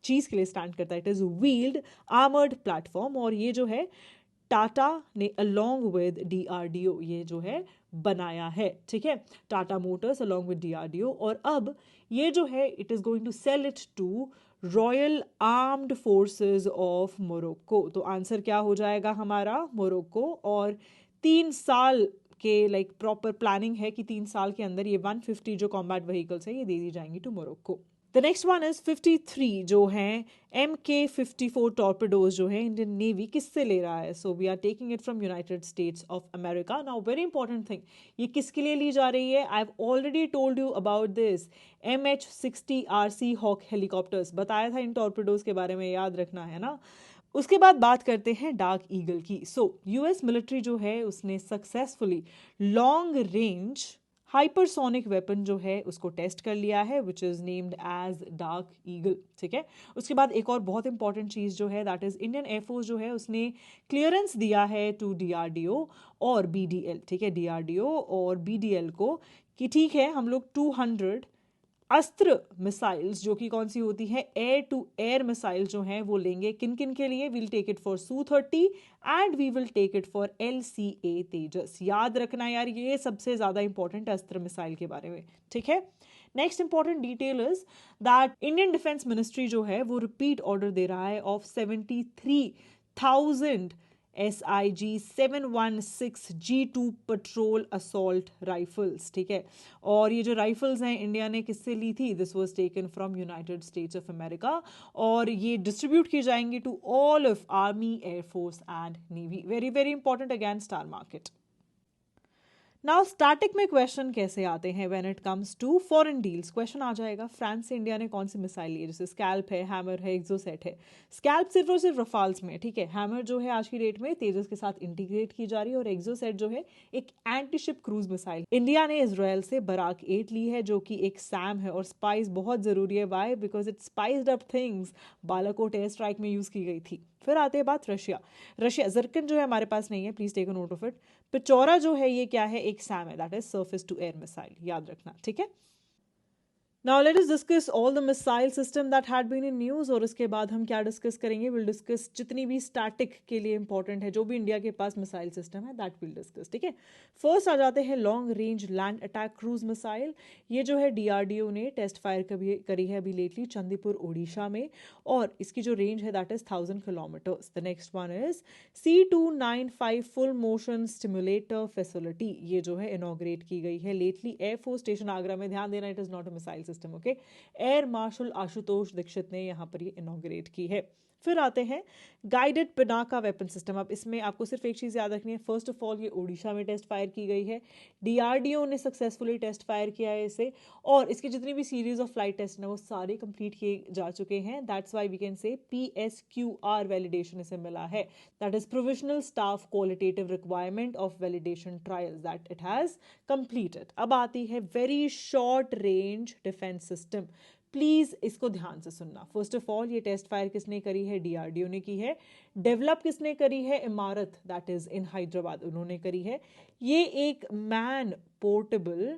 चीज़ के लिए स्टैंड करता है? It is wheeled armoured platform. और ये जो है टाटा ने अलोंग विद DRDO ये जो है बनाया है, ठीक है। Tata motors along with DRDO। और अब ये जो है it is going to sell it to Royal Armed Forces of Morocco. तो आंसर क्या हो जाएगा हमारा? मोरक्को। और 3 साल के प्रॉपर प्लानिंग है कि 3 साल के अंदर ये 150 जो कॉम्बैट व्हीकल्स है ये दे दी जाएंगी to Morocco. The next one is 53 जो हैं MK54 टॉर्पेडोज जो है इंडियन नेवी किससे ले रहा है? So we are taking it from United States of America. Now very important thing, ये किसके लिए ली जा रही है? I have already told you about this. MH60 RC Hawk helicopters, बताया था इन टॉर्पेडोज के बारे में, याद रखना है ना। उसके बाद बात करते हैं डार्क ईगल की। सो यूएस मिलिट्री जो है उसने successfully long range hypersonic weapon जो है उसको टेस्ट कर लिया है, which is named as Dark Eagle, ठीक है। उसके बाद एक और बहुत इंपॉर्टेंट चीज जो है दैट इज इंडियन एयरफोर्स जो है उसने क्लियरेंस दिया है टू DRDO और BDL, ठीक है। DRDO और BDL को कि ठीक है हम लोग 200 अस्त्र मिसाइल्स जो कि कौन सी होती है? एयर टू एयर मिसाइल जो हैं वो लेंगे। किन किन के लिए? We'll take it for Su-30 and we will take it for LCA Tejas. याद रखना यार, ये सबसे ज्यादा इंपॉर्टेंट अस्त्र मिसाइल के बारे में, ठीक है। Next important detail is that Indian defence ministry जो है वो रिपीट ऑर्डर दे रहा है of 73,000 SIG 716 G2 petrol assault rifles, ठीक है। और ये जो राइफल्स हैं इंडिया ने किससे ली थी? This was taken from United States of America. और ये डिस्ट्रीब्यूट की जाएंगी to all of army, air force and navy. Very very important again star market. Now static में क्वेश्चन कैसे आते हैं when it comes to foreign deals? Question आ जाएगा फ्रांस से इंडिया ने कौन सी मिसाइल ली है? जैसे स्कैल्प है, हैमर है, एक्सोसेट है। स्कैल्प सिर्फ और सिर्फ रफाल्स में, ठीक है। हैमर जो है आज की डेट में तेजस के साथ इंटीग्रेट की जा रही है। और एक्सोसेट जो है एक anti ship cruise missile. India ने इजराइल से बराक 8 ली है जो कि एक सैम है। और स्पाइस बहुत जरूरी है, why? Because it spiced up things. Balakot air strike में यूज की गई थी। फिर आते हैं बात रशिया जर्कन जो है हमारे पास नहीं है, please take a note of it. Pechora जो है ये क्या है? एक सैम है, that is surface to air missile, याद रखना, ठीक है। Now let us discuss all the missile system that had been in news। और उसके बाद हम क्या डिस्कस करेंगे? विल डिस्कस जितनी भी स्टैटिक के लिए इंपॉर्टेंट है, जो भी इंडिया के पास मिसाइल सिस्टम है, दैट विल डिस्कस, ठीक है। फर्स्ट आ जाते हैं long range land attack cruise missile. ये जो है DRDO ने टेस्ट फायर करी है अभी लेटली चंदीपुर ओडिशा में। और इसकी जो रेंज है that is 1000 kilometres. The next one is C295 full motion stimulator facility. ये जो है इनॉग्रेट की गई है लेटली एयरफोर्स स्टेशन आगरा में। ध्यान देना, it is not a missile system, okay. Air marshal Ashutosh Dixit ने यहां पर ये इनॉग्रेट की है। फिर आते हैं गाइडेड पिनाका वेपन सिस्टम। अब इसमें आपको सिर्फ एक चीज याद रखनी है, फर्स्ट ऑफ ऑल ये ओडिशा में टेस्ट फायर की गई है। DRDO ने सक्सेसफुली टेस्ट फायर किया है इसे। और इसकी जितनी भी सीरीज ऑफ फ्लाइट टेस्ट है वो सारे कंप्लीट किए जा चुके हैं। That's why we can say PSQR validation इसे मिला है, that is provisional staff qualitative requirement of validation trials that it has completed. अब आती है very short range defence system. Please इसको ध्यान से सुनना। फर्स्ट ऑफ ऑल ये टेस्ट फायर किसने करी है? DRDO ने की है। डेवलप किसने करी है? इमारत, दैट इज इन हैदराबाद, उन्होंने करी है। ये एक man portable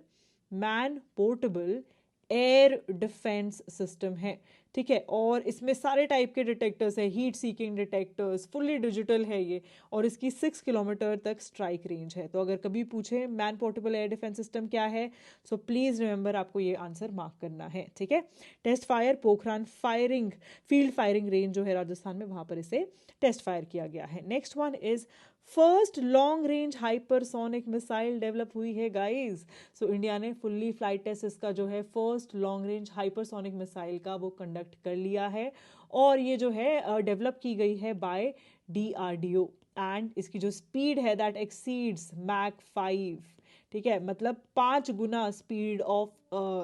air defence system है, ठीक है। और इसमें सारे टाइप के डिटेक्टर्स है, heat seeking detectors, fully digital है ये, और इसकी 6 किलोमीटर तक स्ट्राइक रेंज है। तो अगर कभी पूछे man portable air defence system क्या है, सो प्लीज़ रिमेंबर आपको ये आंसर मार्क करना है, ठीक है। Test fire Pokhran firing field firing range जो है राजस्थान में, वहाँ पर इसे टेस्ट फायर किया गया है। Next one is first long range hypersonic missile develop हुई है गाइस। सो इंडिया ने फुल्ली फ्लाइट टेस्ट इसका जो है first long range hypersonic missile का वो कंडक्ट कर लिया है, और ये जो है डेवलप की गई है बाय DRDO, एंड इसकी जो स्पीड है दैट एक्सीड्स मैक 5, ठीक है, मतलब 5 गुना स्पीड ऑफ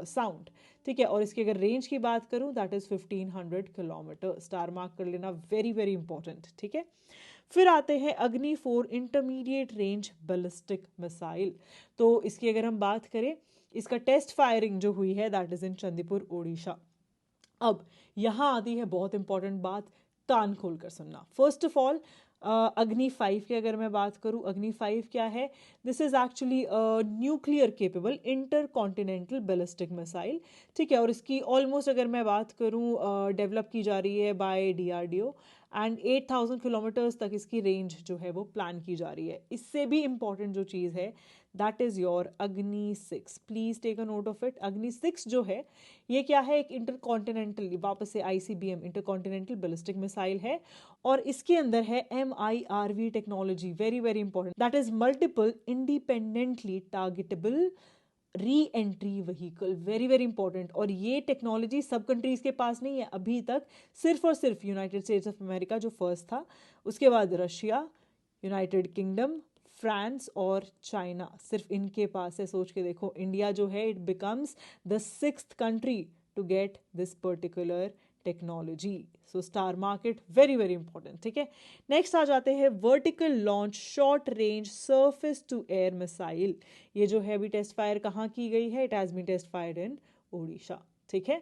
साउंड, ठीक है। और इसकी अगर रेंज की बात करूं that is 1500 kilometre. Star mark कर लेना, वेरी वेरी इंपॉर्टेंट, ठीक है। फिर आते हैं अग्नि 4 इंटरमीडिएट रेंज बैलिस्टिक मिसाइल। तो इसकी अगर हम बात करें, इसका टेस्ट फायरिंग जो हुई है दैट इज इन चंदीपुर ओडिशा। अब यहाँ आती है बहुत इंपॉर्टेंट बात, कान खोल कर सुनना। फर्स्ट ऑफ ऑल अग्नि 5 की अगर मैं बात करूँ, अग्नि 5 क्या है, this is actually nuclear capable inter continental ballistic missile, ठीक है। और इसकी ऑलमोस्ट अगर मैं बात करूँ डेवलप की जा रही है बाय DRDO, एंड 8000 किलोमीटर्स तक इसकी रेंज जो है वो प्लान की जा रही है। इससे भी इंपॉर्टेंट जो चीज़ है that is your Agni 6, please take a note of it. Agni 6 जो है ये क्या है, एक इंटरकॉन्टिनेंटल, वापस से ICBM इंटरकॉन्टिनेंटल बैलिस्टिक मिसाइल है, और इसके अंदर है MIRV technology, very very important, that is multiple independently targetable re entry vehicle, very very important. और ये टेक्नोलॉजी सब कंट्रीज के पास नहीं है अभी तक, सिर्फ और सिर्फ यूनाइटेड स्टेट्स ऑफ अमेरिका जो फर्स्ट था, उसके बाद रशिया, यूनाइटेड किंगडम, फ्रांस और चाइना, सिर्फ इनके पास है। सोच के देखो, इंडिया जो है it becomes the 6th country to get this particular technology. So star market, very very important, ठीक है। नेक्स्ट आ जाते हैं vertical launch short range surface to air missile. ये जो है अभी टेस्ट फायर कहाँ की गई है, it has been test fired in Odisha, ठीक है।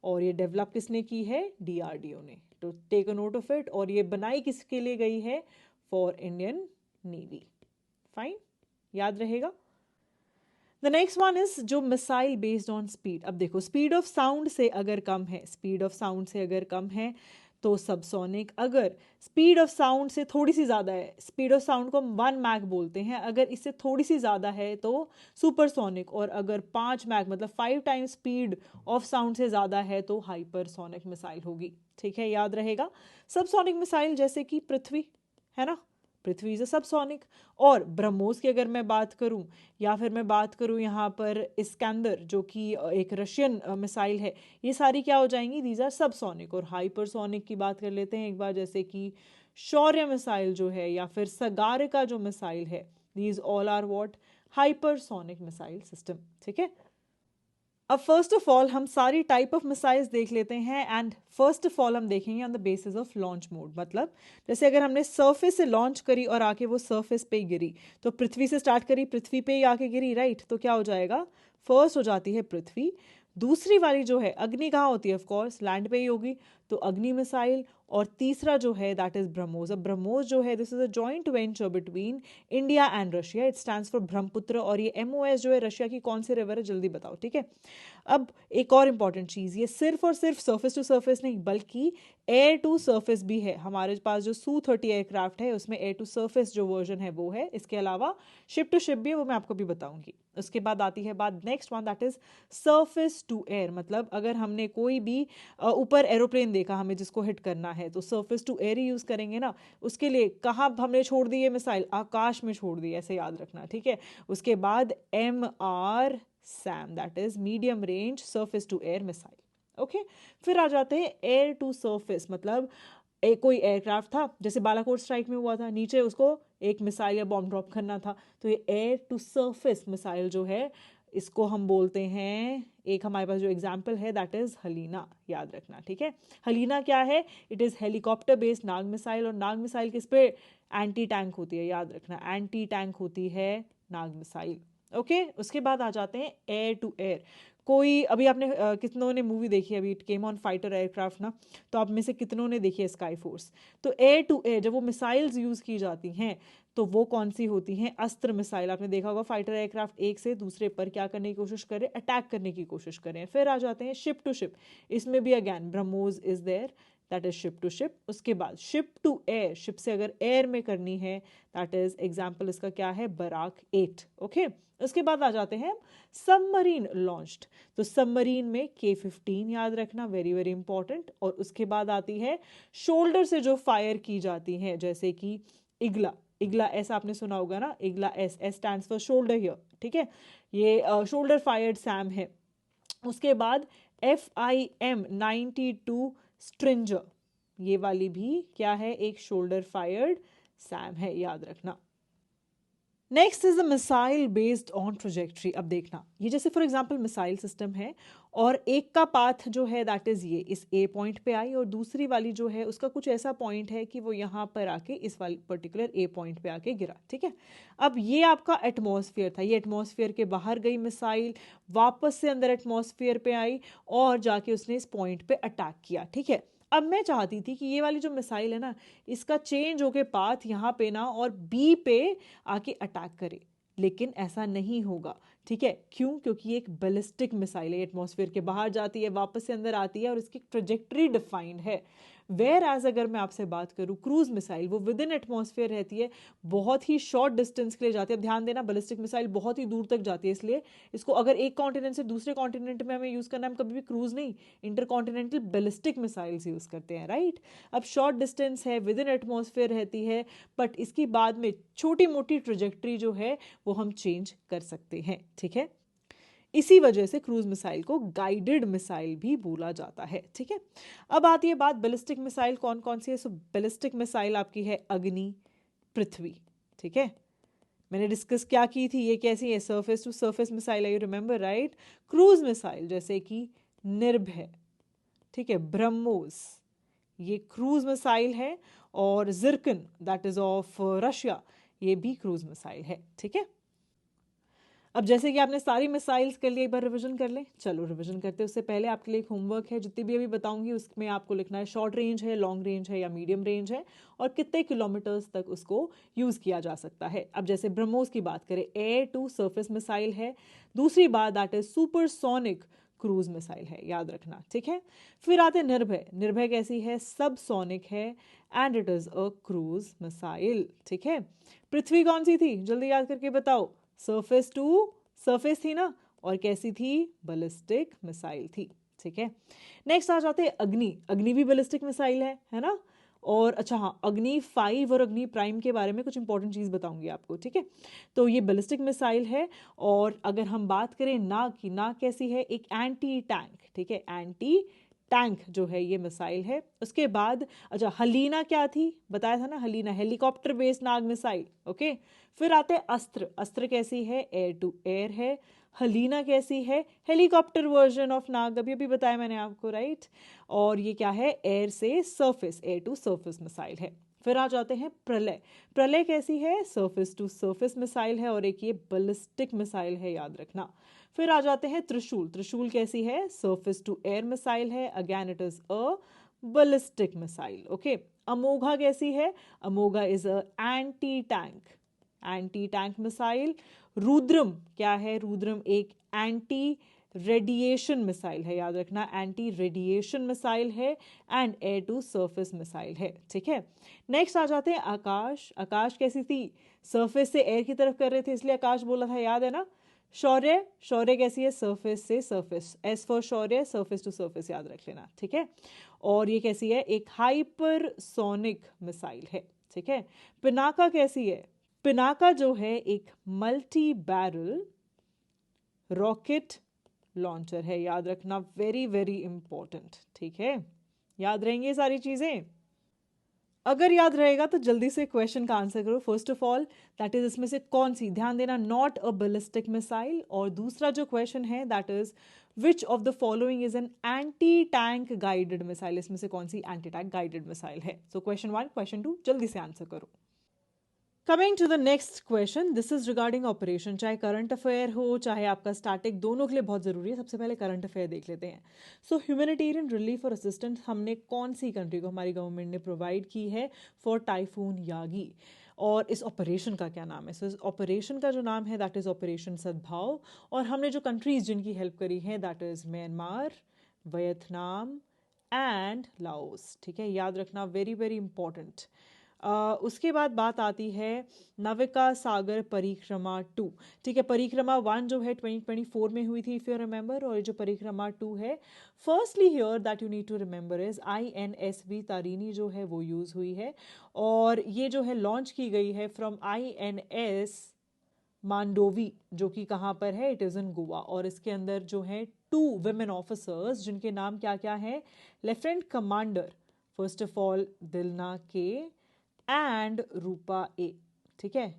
और ये डेवलप किसने की है, DRDO ने, तो take a note of it. और ये बनाई किसके लिए गई है, फॉर इंडियन नेवी, फाइन, याद रहेगा। द नेक्स्ट वन इज जो मिसाइल बेस्ड ऑन स्पीड। अब देखो, स्पीड ऑफ साउंड से अगर कम है, स्पीड ऑफ साउंड से अगर कम है तो सबसोनिक, अगर स्पीड ऑफ साउंड से थोड़ी सी ज़्यादा है, स्पीड ऑफ साउंड को हम 1 मैक बोलते हैं, अगर इससे थोड़ी सी ज़्यादा है तो सुपरसोनिक, और अगर 5 मैक मतलब 5 टाइम्स स्पीड ऑफ साउंड से ज़्यादा है तो हाइपरसोनिक मिसाइल होगी, ठीक है, याद रहेगा। सबसोनिक मिसाइल जैसे कि पृथ्वी है ना, पृथ्वी इज अ सबसोनिक। और ब्रह्मोस की अगर मैं बात करूं, या फिर मैं बात करूं यहाँ पर इस्कंदर जो कि एक रशियन मिसाइल है, ये सारी क्या हो जाएंगी, दीज आर सबसोनिक। और हाइपरसोनिक की बात कर लेते हैं एक बार, जैसे कि शौर्य मिसाइल जो है, या फिर सगारिका जो मिसाइल है, these all are what, hypersonic missile system, ठीक है। अब फर्स्ट ऑफ ऑल हम सारी टाइप ऑफ मिसाइल्स देख लेते हैं, एंड फर्स्ट ऑफ ऑल हम देखेंगे on the basis of launch mode. मतलब जैसे अगर हमने सरफेस से लॉन्च करी और आके वो सरफेस पे ही गिरी, तो पृथ्वी से स्टार्ट करी, पृथ्वी पे ही आके गिरी, राइट, तो क्या हो जाएगा, फर्स्ट हो जाती है पृथ्वी। दूसरी वाली जो है अग्नि कहाँ होती है, ऑफकोर्स लैंड पे ही होगी, तो अग्नि मिसाइल। और तीसरा जो है दैट इज ब्रह्मोस। अब ब्रह्मोस जो है this is a joint venture between India and Russia, it stands for Brahmaputra. और ये MOS जो है रशिया की कौन सी रिवर है, जल्दी बताओ, ठीक है। अब एक और इंपॉर्टेंट चीज़, ये सिर्फ और सिर्फ सरफेस टू सरफेस नहीं बल्कि एयर टू सरफेस भी है। हमारे पास जो Su-30 एयरक्राफ्ट है उसमें एयर टू सरफेस जो वर्जन है वो है, इसके अलावा शिप टू शिप भी है, वो मैं आपको भी बताऊंगी। उसके बाद आती है बात next one, that is surface to air. मतलब अगर हमने कोई भी ऊपर एरोप्लेन देखा हमें जिसको हिट करना है, तो सरफेस टू एयर ही यूज़ करेंगे ना। उसके लिए कहाँ हमने छोड़ दी ये मिसाइल, आकाश में छोड़ दी, ऐसे याद रखना, ठीक है। उसके बाद MRSAM, that is medium range surface to air missile, okay. फिर आ जाते हैं एयर टू सरफेस। मतलब कोई एयरक्राफ्ट था, जैसे बालाकोट स्ट्राइक में हुआ था, नीचे उसको एक मिसाइल या बॉम्ब ड्रॉप करना था, तो ये एयर टू सरफेस मिसाइल जो है इसको हम बोलते हैं, एक हमारे पास जो एग्जाम्पल है दैट इज हलीना, याद रखना, ठीक है। हलीना क्या है, it is helicopter based Nag missile. और नाग मिसाइल किस पे, एंटी टैंक होती है, याद रखना, एंटी टैंक होती है नाग मिसाइल, ओके। उसके बाद आ जाते हैं एयर टू एयर। कोई अभी आपने कितनों ने मूवी देखी है, अभी it came on fighter aircraft ना, तो आप में से कितनों ने देखी है स्काई फोर्स? तो एयर टू एयर जब वो मिसाइल्स यूज़ की जाती हैं तो वो कौन सी होती हैं? अस्त्र मिसाइल। आपने देखा होगा फाइटर एयरक्राफ्ट एक से दूसरे पर क्या करने की कोशिश करें, अटैक करने की कोशिश करें। फिर आ जाते हैं शिप टू शिप, इसमें भी again BrahMos is there, that is ship to ship. उसके बाद शिप टू एयर, शिप से अगर एयर में करनी है, दैट इज एग्जाम्पल इसका क्या है, बराक 8। ओके, उसके बाद आ जाते हैं सबमरीन लॉन्च्ड, तो सबमरीन में K-15 याद रखना, वेरी वेरी इंपॉर्टेंट। और उसके बाद आती है शोल्डर से जो फायर की जाती हैं, जैसे कि इगला, इगला एस आपने सुना होगा ना, Igla S, S stands for shoulder here, ठीक है, ये शोल्डर फायर्ड सैम है। उसके बाद FIM-92 स्ट्रिंजर, ये वाली भी क्या है, एक शोल्डर फायर्ड सैम है, याद रखना। Next is a missile based on trajectory. अब देखना, ये जैसे फॉर एग्जांपल मिसाइल सिस्टम है और एक का पाथ जो है दैट इज ये इस ए पॉइंट पे आई, और दूसरी वाली जो है उसका कुछ ऐसा पॉइंट है कि वो यहाँ पर आके इस वाली पर्टिकुलर ए पॉइंट पे आके गिरा, ठीक है। अब ये आपका एटमॉस्फेयर था, ये एटमॉस्फेयर के बाहर गई मिसाइल, वापस से अंदर एटमॉस्फेयर पे आई और जाके उसने इस पॉइंट पे अटैक किया, ठीक है। अब मैं चाहती थी कि ये वाली जो मिसाइल है ना, इसका चेंज होके पाथ यहाँ पे ना और बी पे आके अटैक करे, लेकिन ऐसा नहीं होगा, ठीक है। क्यों? क्योंकि ये एक बैलिस्टिक मिसाइल है, एटमॉस्फेयर के बाहर जाती है, वापस से अंदर आती है और इसकी ट्रेजेक्ट्री डिफाइंड है। वेयर एज अगर मैं आपसे बात करूं क्रूज मिसाइल, वो विद इन एटमॉस्फेयर रहती है, बहुत ही शॉर्ट डिस्टेंस के लिए जाती है। अब ध्यान देना, बैलिस्टिक मिसाइल बहुत ही दूर तक जाती है, इसलिए इसको अगर एक कॉन्टिनेंट से दूसरे कॉन्टिनेंट में हमें यूज करना है, हम कभी भी क्रूज नहीं, इंटरकॉन्टिनेंटल बैलिस्टिक मिसाइल्स यूज करते हैं, राइट। अब शॉर्ट डिस्टेंस है, विद इन एटमॉस्फेयर रहती है, बट इसकी बाद में छोटी मोटी ट्रेजेक्ट्री जो है वो हम चेंज कर सकते हैं, ठीक है। इसी वजह से क्रूज मिसाइल को गाइडेड मिसाइल भी बोला जाता है, ठीक है। अब आती है बात बैलिस्टिक मिसाइल कौन कौन सी है। सो बैलिस्टिक मिसाइल आपकी है अग्नि, पृथ्वी, ठीक है। मैंने डिस्कस क्या की थी, ये कैसी है, सरफेस टू सरफेस मिसाइल है, you remember right. Cruise missile जैसे कि निर्भय, ठीक है, ब्रह्मोस, ये क्रूज मिसाइल है। और जिर्कन दैट इज ऑफ रशिया, ये भी क्रूज मिसाइल है, ठीक है। अब जैसे कि आपने सारी मिसाइल्स कर ली, एक बार रिवीजन कर लें। चलो रिवीजन करते हैं, उससे पहले आपके लिए एक होमवर्क है, जितनी भी अभी बताऊंगी उसमें आपको लिखना है शॉर्ट रेंज है, लॉन्ग रेंज है या मीडियम रेंज है, और कितने किलोमीटर्स तक उसको यूज किया जा सकता है। अब जैसे ब्रह्मोस की बात करें, एयर टू सरफेस मिसाइल है। दूसरी बात that is supersonic cruise missile है, याद रखना, ठीक है। फिर आते निर्भय, निर्भय कैसी है, सब सोनिक है and it is a cruise missile, ठीक है। पृथ्वी कौन सी थी, जल्दी याद करके बताओ, सरफेस टू सरफेस थी ना, और कैसी थी, बैलिस्टिक मिसाइल थी, ठीक है। नेक्स्ट आ जाते हैं अग्नि, अग्नि भी बैलिस्टिक मिसाइल है ना। और अच्छा हाँ, अग्नि 5 और अग्नि प्राइम के बारे में कुछ इंपॉर्टेंट चीज़ बताऊंगी आपको, ठीक है। तो ये बैलिस्टिक मिसाइल है। और अगर हम बात करें नाग की, नाग कैसी है, एक एंटी टैंक, ठीक है, एंटी टैंक जो है ये मिसाइल है। उसके बाद अच्छा हलीना क्या थी, बताया था ना, हलीना हेलीकॉप्टर बेस्ड नाग मिसाइल, ओके। फिर आते हैं अस्त्र, अस्त्र कैसी है, एयर टू एयर है। हलीना कैसी है, हेलीकॉप्टर वर्जन ऑफ नाग, अभी अभी बताया मैंने आपको, राइट। और ये क्या है, एयर से surface, air to surface missile है। फिर आ जाते हैं प्रलय, प्रलय कैसी है, सरफेस टू सरफेस मिसाइल है, और एक ये बैलिस्टिक मिसाइल है, याद रखना। फिर आ जाते हैं त्रिशूल, त्रिशूल कैसी है, सरफेस टू एयर मिसाइल है, again it is a ballistic missile, okay. Amogha कैसी है, Amogha is a anti tank, anti tank missile. Rudram क्या है, रुद्रम एक एंटी रेडिएशन मिसाइल है, याद रखना, एंटी रेडिएशन मिसाइल है and air to surface missile है, ठीक है। नेक्स्ट आ जाते हैं आकाश, आकाश कैसी थी, सरफेस से एयर की तरफ कर रहे थे इसलिए आकाश बोला था, याद है ना। शौर्य, शौर्य कैसी है, सरफेस से surface, S for Shaurya, surface to surface, याद रख लेना, ठीक है। और ये कैसी है, एक हाइपरसोनिक मिसाइल है, ठीक है। पिनाका कैसी है, पिनाका जो है एक मल्टी बैरल रॉकेट लॉन्चर है, याद रखना, वेरी वेरी इंपॉर्टेंट, ठीक है। याद रहेंगे सारी चीजें, अगर याद रहेगा तो जल्दी से क्वेश्चन का आंसर करो। First of all that is इसमें से कौन सी, ध्यान देना, नॉट अ बैलिस्टिक मिसाइल। और दूसरा जो क्वेश्चन है that is which of the following is an anti tank guided missile, इसमें से कौन सी एंटी टैंक गाइडेड मिसाइल है। सो क्वेश्चन 1, क्वेश्चन 2 जल्दी से आंसर करो। Coming to the next question, this is regarding operation. चाहे करंट अफेयर हो चाहे आपका स्टैटिक, दोनों के लिए बहुत ज़रूरी है। सबसे पहले करंट अफेयर देख लेते हैं। सो ह्यूमैनिटेरियन रिलीफ और असिस्टेंस हमने कौन सी कंट्री को, हमारी गवर्नमेंट ने प्रोवाइड की है फॉर टाइफून यागी, और इस ऑपरेशन का क्या नाम है? सो इस ऑपरेशन का जो नाम है दैट इज़ ऑपरेशन सद्भाव। और हमने जो कंट्रीज़ जिनकी हेल्प करी है that is Myanmar, Vietnam and Laos. ठीक है, याद रखना, वेरी वेरी इंपॉर्टेंट। उसके बाद बात आती है नाविका सागर परिक्रमा 2। ठीक है, परिक्रमा 1 जो है 2024 में हुई थी इफ़ यू रिमेंबर, और ये जो परिक्रमा 2 है, firstly here that you need to remember is INSV Tarini जो है वो यूज़ हुई है, और ये जो है लॉन्च की गई है फ्रॉम INS मांडोवी, जो कि कहाँ पर है, इट इज़ इन गोवा। और इसके अंदर जो है 2 विमेन ऑफिसर्स जिनके नाम क्या क्या हैं, lieutenant commander first of all Dilna के एंड रूपा ए। ठीक है,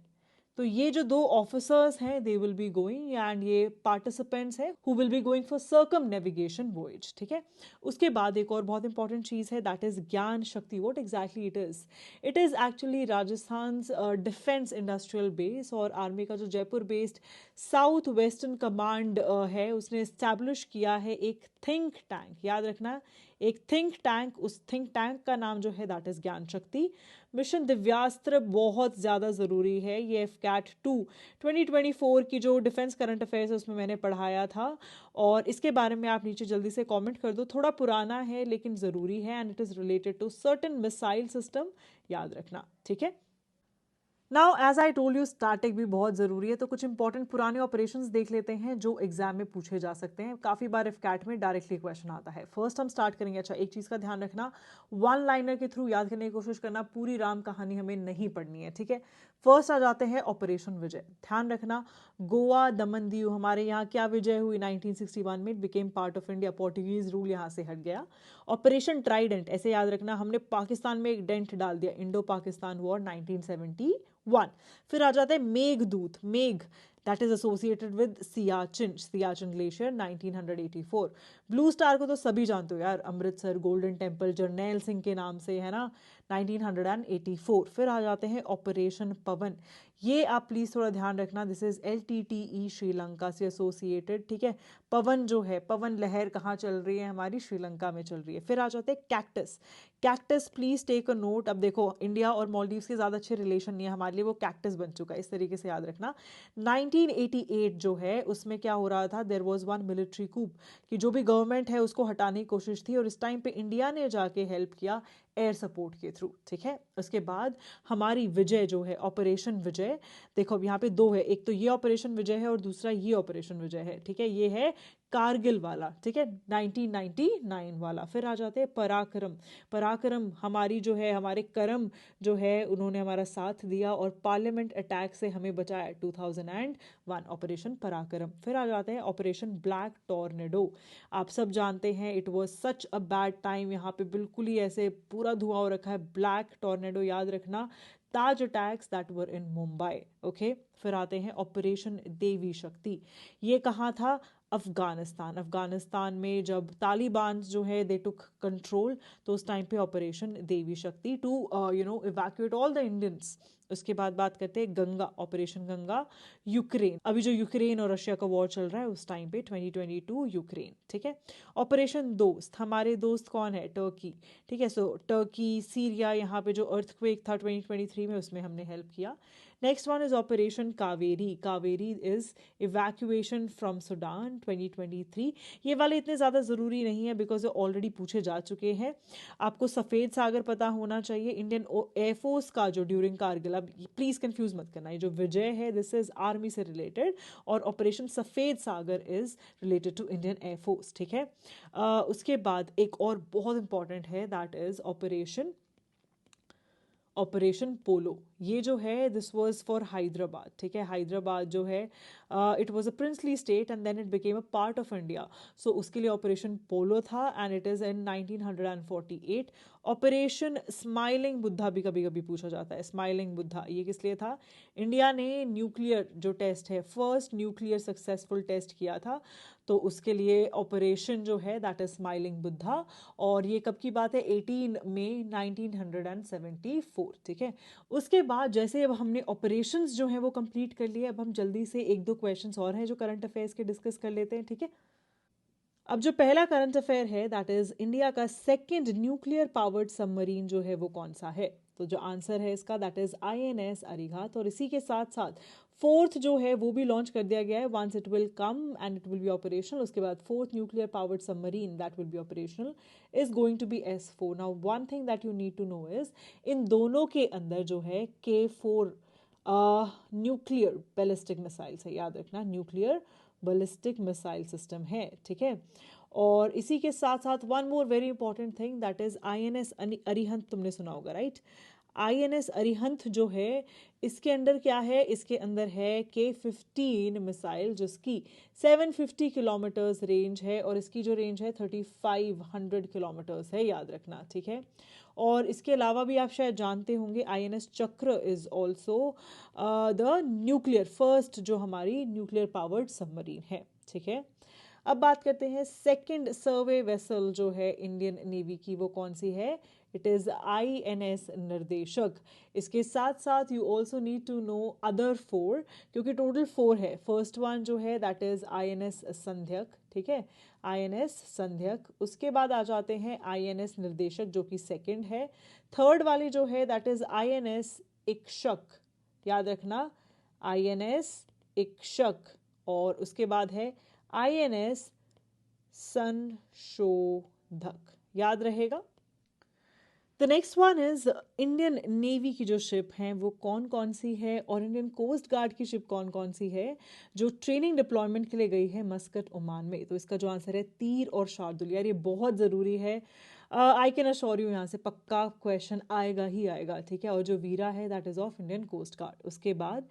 तो ये जो 2 ऑफिसर्स हैं they will be going, and ये पार्टिसिपेंट्स हैं who will be going for circum navigation voyage. ठीक है, उसके बाद एक और बहुत इंपॉर्टेंट चीज़ है दैट इज ज्ञान शक्ति। What exactly it is actually Rajasthan defence industrial base, और आर्मी का जो Jaipur based south western command है उसने इस्टेब्लिश किया है एक थिंक टैंक। याद रखना, एक थिंक टैंक, उस थिंक टैंक का नाम जो है दैट इज ज्ञान शक्ति। मिशन दिव्यास्त्र बहुत ज़्यादा ज़रूरी है, ये FCAT 2 2024 की जो डिफेंस करंट अफेयर्स है उसमें मैंने पढ़ाया था, और इसके बारे में आप नीचे जल्दी से कमेंट कर दो। थोड़ा पुराना है लेकिन ज़रूरी है, and it is related to certain missile system, याद रखना। ठीक है, now as I told you static भी बहुत ज़रूरी है, तो कुछ इंपॉर्टेंट पुराने ऑपरेशंस देख लेते हैं जो एग्जाम में पूछे जा सकते हैं। काफ़ी बार FCAT में डायरेक्टली क्वेश्चन आता है। फर्स्ट हम स्टार्ट करेंगे। अच्छा, एक चीज़ का ध्यान रखना, 1 लाइनर के थ्रू याद करने की कोशिश करना, पूरी राम कहानी हमें नहीं पढ़नी है। ठीक है, फर्स्ट आ जाते हैं ऑपरेशन विजय। ध्यान रखना, गोवा दमन दीव, हमारे यहाँ क्या विजय हुई 1961 में, it became part of India, Portuguese rule यहाँ से हट गया। ऑपरेशन ट्राइडेंट, ऐसे याद रखना, हमने पाकिस्तान में एक डेंट डाल दिया, इंडो पाकिस्तान वॉर 1971। फिर आ जाता है मेघदूत, मेघ that is associated with Siachen, Siachen glacier 1984। Blue star को तो सभी जानते हो यार, अमृतसर गोल्डन टेम्पल जर्नैल सिंह के नाम से है ना, 1984। फिर आ जाते हैं ऑपरेशन पवन, ये आप प्लीज़ थोड़ा ध्यान रखना, दिस इज LTTE श्रीलंका से एसोसिएटेड। ठीक है, पवन जो है, पवन लहर कहाँ चल रही है, हमारी श्रीलंका में चल रही है। फिर आ जाते हैं cactus, cactus please take a note. अब देखो, इंडिया और मालदीव्स के ज़्यादा अच्छे रिलेशन नहीं है, हमारे लिए वो कैक्टस बन चुका है, इस तरीके से याद रखना। 1988 जो है उसमें क्या हो रहा था, देयर वाज वन मिलिट्री कूप, कि जो भी गवर्नमेंट है उसको हटाने की कोशिश थी, और इस टाइम पे इंडिया ने जाके हेल्प किया एयर सपोर्ट के थ्रू। ठीक है, उसके बाद हमारी विजय जो है, ऑपरेशन विजय, देखो अब यहाँ पे 2 है, एक तो ये ऑपरेशन विजय है और दूसरा ये ऑपरेशन विजय है। ठीक है, ये है कारगिल वाला। ठीक है, 1999 वाला। फिर आ जाते हैं पराक्रम, पराक्रम हमारी जो है, हमारे करम जो है उन्होंने हमारा साथ दिया और पार्लियामेंट अटैक से हमें बचाया, 2001 ऑपरेशन पराक्रम। फिर आ जाते हैं ऑपरेशन ब्लैक टॉर्नेडो, आप सब जानते हैं it was such a bad time, यहाँ पे बिल्कुल ही ऐसे पूरा धुआं हो रखा है, ब्लैक टॉर्नेडो याद रखना, Taj attacks that were in Mumbai. Okay, फिर आते हैं ऑपरेशन देवी शक्ति, ये कहाँ था, अफगानिस्तान, अफगानिस्तान में जब तालिबान जो है दे टुक कंट्रोल, तो उस टाइम पे operation Devi Shakti to evacuate all the Indians. उसके बाद बात करते हैं गंगा, ऑपरेशन गंगा, यूक्रेन, अभी जो यूक्रेन और रशिया का वॉर चल रहा है उस टाइम पे 2022 यूक्रेन। ठीक है, ऑपरेशन दोस्त, हमारे दोस्त कौन है, टर्की। ठीक है, सो टर्की, सीरिया, यहाँ पे जो अर्थक्वेक था 2023 में उसमें हमने हेल्प किया। Next one is operation Kaveri, Kaveri is evacuation from Sudan 2023। ये वाले इतने ज़्यादा ज़रूरी नहीं है बिकॉज ये ऑलरेडी पूछे जा चुके हैं। आपको सफ़ेद सागर पता होना चाहिए, इंडियन एयरफोर्स का जो ड्यूरिंग कारगिल, अब प्लीज़ कंफ्यूज मत करना, ये जो विजय है दिस इज आर्मी से रिलेटेड, और operation Safed Sagar is related to Indian air force. ठीक है, उसके बाद एक और बहुत इंपॉर्टेंट है दैट इज ऑपरेशन पोलो, ये जो है दिस वाज फॉर हैदराबाद। ठीक है, हैदराबाद जो है it was a princely state and then it became a part of India, so उसके लिए ऑपरेशन पोलो था, and it is in 1948। Operation smiling Buddha भी कभी कभी पूछा जाता है, स्माइलिंग बुद्धा ये किस लिए था, इंडिया ने न्यूक्लियर जो टेस्ट है, फर्स्ट न्यूक्लियर सक्सेसफुल टेस्ट किया था, तो उसके लिए ऑपरेशन जो है दैट इज स्माइलिंग बुद्धा, और ये कब की बात है, 18 मई 1974। ठीक है, उसके बाद जैसे अब हमने ऑपरेशंस जो हैं वो कंप्लीट कर लिए, अब हम जल्दी से एक दो क्वेश्चंस और हैं जो करंट अफेयर्स के डिस्कस कर लेते हैं, ठीक है। अब जो पहला करंट अफेयर है दैट इज इंडिया का सेकंड न्यूक्लियर पावर्ड सबमरीन जो है वो कौन सा है। तो जो आंसर है इसका दैट इज INS अरिहंत। और इसी के साथ साथ फोर्थ जो है वो भी लॉन्च कर दिया गया है, once it will come and it will be operational. उसके बाद fourth nuclear powered submarine that will be operational is going to be S4। Now one thing that you need to know is इन दोनों के अंदर जो है K4 nuclear ballistic missiles है, याद रखना न्यूक्लियर बैलिस्टिक मिसाइल सिस्टम है, ठीक है। और इसी के साथ साथ one more very important thing that is INS Arihant, तुमने सुना होगा राइट। INS अरिहंत जो है इसके अंदर क्या है, इसके अंदर है K15 मिसाइल जिसकी 750 किलोमीटर्स रेंज है और इसकी जो रेंज है 3500 किलोमीटर्स है, याद रखना, ठीक है। और इसके अलावा भी आप शायद जानते होंगे INS चक्र is also the nuclear first जो हमारी न्यूक्लियर पावर्ड सबमरीन है, ठीक है। अब बात करते हैं सेकंड सर्वे वेसल जो है इंडियन नेवी की, वो कौन सी है। इट इज INS निर्देशक। इसके साथ साथ you also need to know other 4 क्योंकि टोटल 4 है। फर्स्ट वन जो है दैट इज INS संध्यक, ठीक है, INS संध्यक। उसके बाद आ जाते हैं INS निर्देशक जो कि सेकंड है। थर्ड वाली जो है दैट इज INS इक्षक, याद रखना INS इक्षक। और उसके बाद है INS संशोधक, याद रहेगा। The next one is Indian navy की जो शिप हैं वो कौन कौन सी है और इंडियन कोस्ट गार्ड की शिप कौन कौन सी है जो ट्रेनिंग डिप्लॉयमेंट के लिए गई है मस्कट ओमान में। तो इसका जो आंसर है तीर और शार्दुल। यार ये बहुत ज़रूरी है, आई कैन अश्योर यू यहाँ से पक्का क्वेश्चन आएगा ही आएगा, ठीक है। और जो वीरा है that is of Indian coast guard. उसके बाद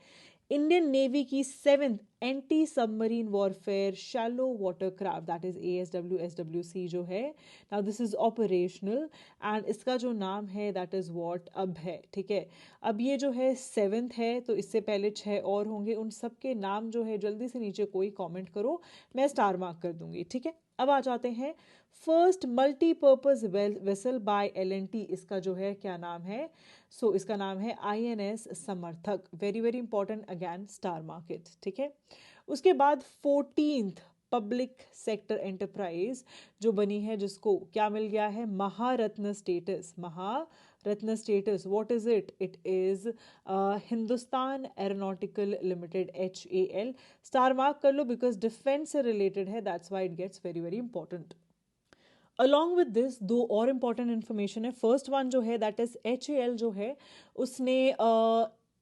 इंडियन नेवी की 7th anti submarine warfare shallow water craft that is ASW SWC जो है, now this is operational and इसका जो नाम है दैट इज व्हाट अब है, ठीक है। अब ये जो है 7th है तो इससे पहले 6 और होंगे, उन सब के नाम जो है जल्दी से नीचे कोई कमेंट करो, मैं स्टार मार्क कर दूंगी, ठीक है। अब आ जाते हैं first multipurpose vessel bye L&T, इसका जो है क्या नाम है। सो इसका नाम है INS समर्थक। Very very important, again star market, ठीक है। उसके बाद 14th पब्लिक सेक्टर एंटरप्राइज जो बनी है जिसको क्या मिल गया है, Maharatna status. Maharatna status what is it, it is Hindustan aeronautical limited HAL। Star mark कर लो बिकॉज डिफेंस से रिलेटेड है, that's why it gets very very important. Along with this दो और इम्पॉर्टेंट इन्फॉर्मेशन है। फर्स्ट वन जो है दैट इज HAL जो है उसने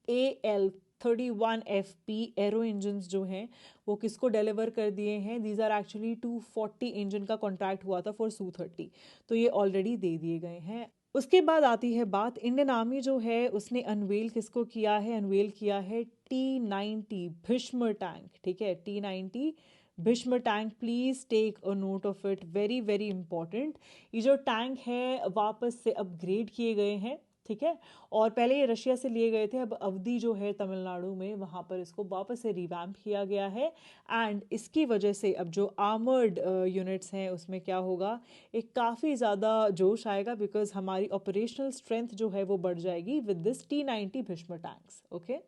AL31FP एरो इंजन्स जो हैं वो किसको डिलीवर कर दिए हैं। दीज आर एक्चुअली 240 इंजन का कॉन्ट्रैक्ट हुआ था फॉर Su-30, तो ये ऑलरेडी दे दिए गए हैं। उसके बाद आती है बात इंडियन आर्मी जो है उसने अनवेल किसको किया है, अनवेल किया है T90 भीष्म टैंक, ठीक है। T90 Bhishma tank, please take a note of it, very very important. ये जो टैंक है वापस से अपग्रेड किए गए हैं, ठीक है। और पहले ये रशिया से लिए गए थे, अब अवधि जो है तमिलनाडु में वहाँ पर इसको वापस से रिवैम्प किया गया है। एंड इसकी वजह से अब जो आर्मर्ड यूनिट्स हैं उसमें क्या होगा, एक काफ़ी ज़्यादा जोश आएगा बिकॉज हमारी ऑपरेशनल स्ट्रेंथ जो है वो बढ़ जाएगी with this T90 Bhishma tanks, okay.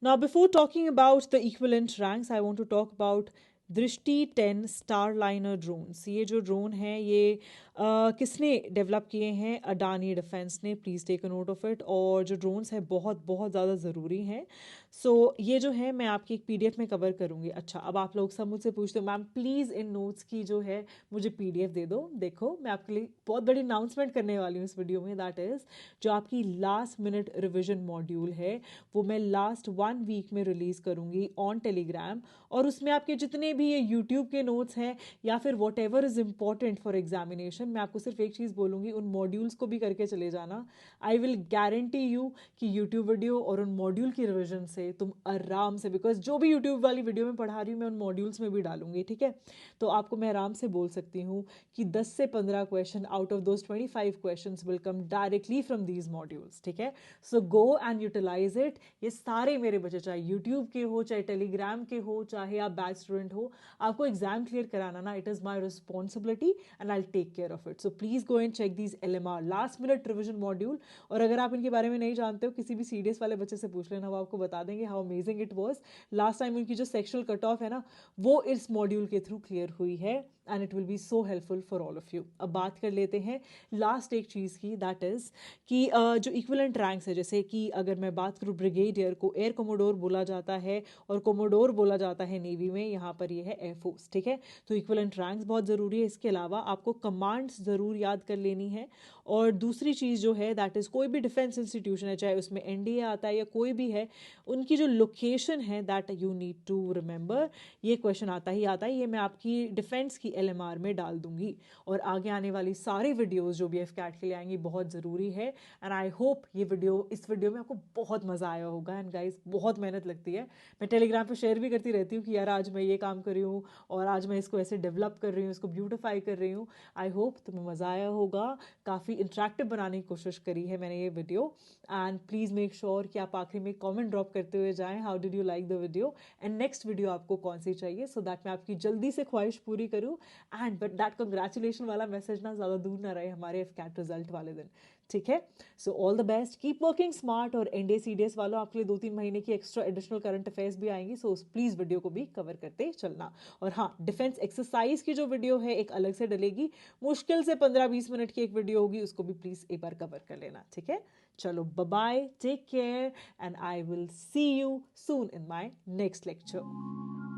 Now, before talking about the equivalent ranks, I want to talk about दृष्टि 10 स्टारलाइनर ड्रोन्स। ये जो ड्रोन है ये किसने डेवलप किए हैं, अडानी डिफेंस ने, please take a note of it. और जो ड्रोन्स हैं बहुत बहुत ज़्यादा ज़रूरी हैं। सो ये जो है मैं आपकी एक PDF में कवर करूँगी। अच्छा, अब आप लोग सब मुझसे पूछते हो मैम प्लीज़ इन नोट्स की जो है मुझे PDF दे दो। देखो मैं आपके लिए बहुत बड़ी अनाउंसमेंट करने वाली हूँ इस वीडियो में, दैट इज़ जो आपकी लास्ट मिनट रिविजन मॉड्यूल है वो मैं लास्ट 1 वीक में रिलीज़ करूँगी ऑन टेलीग्राम। और उसमें आपके जितने भी ये यूट्यूब के नोट्स हैं या फिर what ever is important for examination, मैं आपको सिर्फ एक चीज़ बोलूँगी, उन मॉड्यूल्स को भी करके चले जाना। आई विल गारंटी यू कि यूट्यूब वीडियो और उन मॉड्यूल की रिविजन से तुम आराम से, बिकॉज जो भी यूट्यूब वाली वीडियो में पढ़ा रही हूँ मैं उन मॉड्यूल्स में भी डालूंगी, ठीक है। तो आपको मैं आराम से बोल सकती हूँ कि 10 से 15 question out of those 25 question will come directly from these modules, ठीक है। सो गो एंड यूटिलाइज इट। ये सारे मेरे बच्चे चाहे यूट्यूब के हो, चाहे टेलीग्राम के हो, चाहे आप बैच स्टूडेंट हो, आपको एग्जाम क्लियर कराना ना, it is my responsibility and I take care of it. So please go and check these LMR last minute revision module. और अगर आप इनके बारे में नहीं जानते हो, किसी भी CDS वाले बच्चे से पूछ लेना, वो आपको बता देंगे how amazing it was. Last time उनकी जो सेक्शनल कट ऑफ है ना, वो इस मॉड्यूल के थ्रू क्लियर हुई है and it will B so helpful for all of you. अब बात कर लेते हैं लास्ट एक चीज़ की, दैट इज़ कि जो इक्विवेलेंट रैंक्स है, जैसे कि अगर मैं बात करूँ ब्रिगेडियर को एयर कोमोडोर बोला जाता है और कोमोडोर बोला जाता है नेवी में, यहाँ पर ये है एयरफोर्स. ठीक है, तो इक्विवेलेंट रैंक्स बहुत ज़रूरी है. इसके अलावा आपको कमांड्स ज़रूर याद कर लेनी है. और दूसरी चीज़ जो है दैट इज़ कोई भी डिफेंस इंस्टीट्यूशन है, चाहे उसमें NDA आता है या कोई भी है, उनकी जो लोकेशन है that you need to remember. ये क्वेश्चन आता ही आता है, ये मैं आपकी डिफेंस की LMR में डाल दूंगी. और आगे आने वाली सारी वीडियोस जो भी FCAT के लिए आएंगी बहुत ज़रूरी है. एंड आई होप इस वीडियो में आपको बहुत मज़ा आया होगा. एंड गाइज, बहुत मेहनत लगती है. मैं टेलीग्राम पे शेयर भी करती रहती हूँ कि यार आज मैं ये काम कर रही हूँ और आज मैं इसको ऐसे डेवलप कर रही हूँ, इसको ब्यूटिफाई कर रही हूँ. आई होप तुम्हें मज़ा आया होगा. काफ़ी इंटरेक्टिव बनाने की कोशिश करी है मैंने ये video. And please make sure कि आप आखिरी में कॉमेंट ड्रॉप करते हुए जाएँ, how did you like the video and next video आपको कौन सी चाहिए, सो दैट मैं आपकी जल्दी से ख्वाहिश पूरी करूँ. एंड बट दैट कंग्रेचुलेशन वाला मैसेज ना ज़्यादा दूर ना रहे हमारे FCAT रिजल्ट वाले दिन. ठीक है, so all the best, keep working smart. और NDA CDS वालों, आपके लिए 2-3 महीने की एक्स्ट्रा एडिशनल करंट अफेयर्स भी आएंगी, सो प्लीज़ वीडियो को भी कवर करते चलना. और हाँ, डिफेंस एक्सरसाइज की जो वीडियो है एक अलग से डलेगी, मुश्किल से 15-20 मिनट की एक वीडियो होगी, उसको भी प्लीज़ एक बार कवर कर लेना. ठीक है, चलो bye, take care and I will see you soon in my next lecture.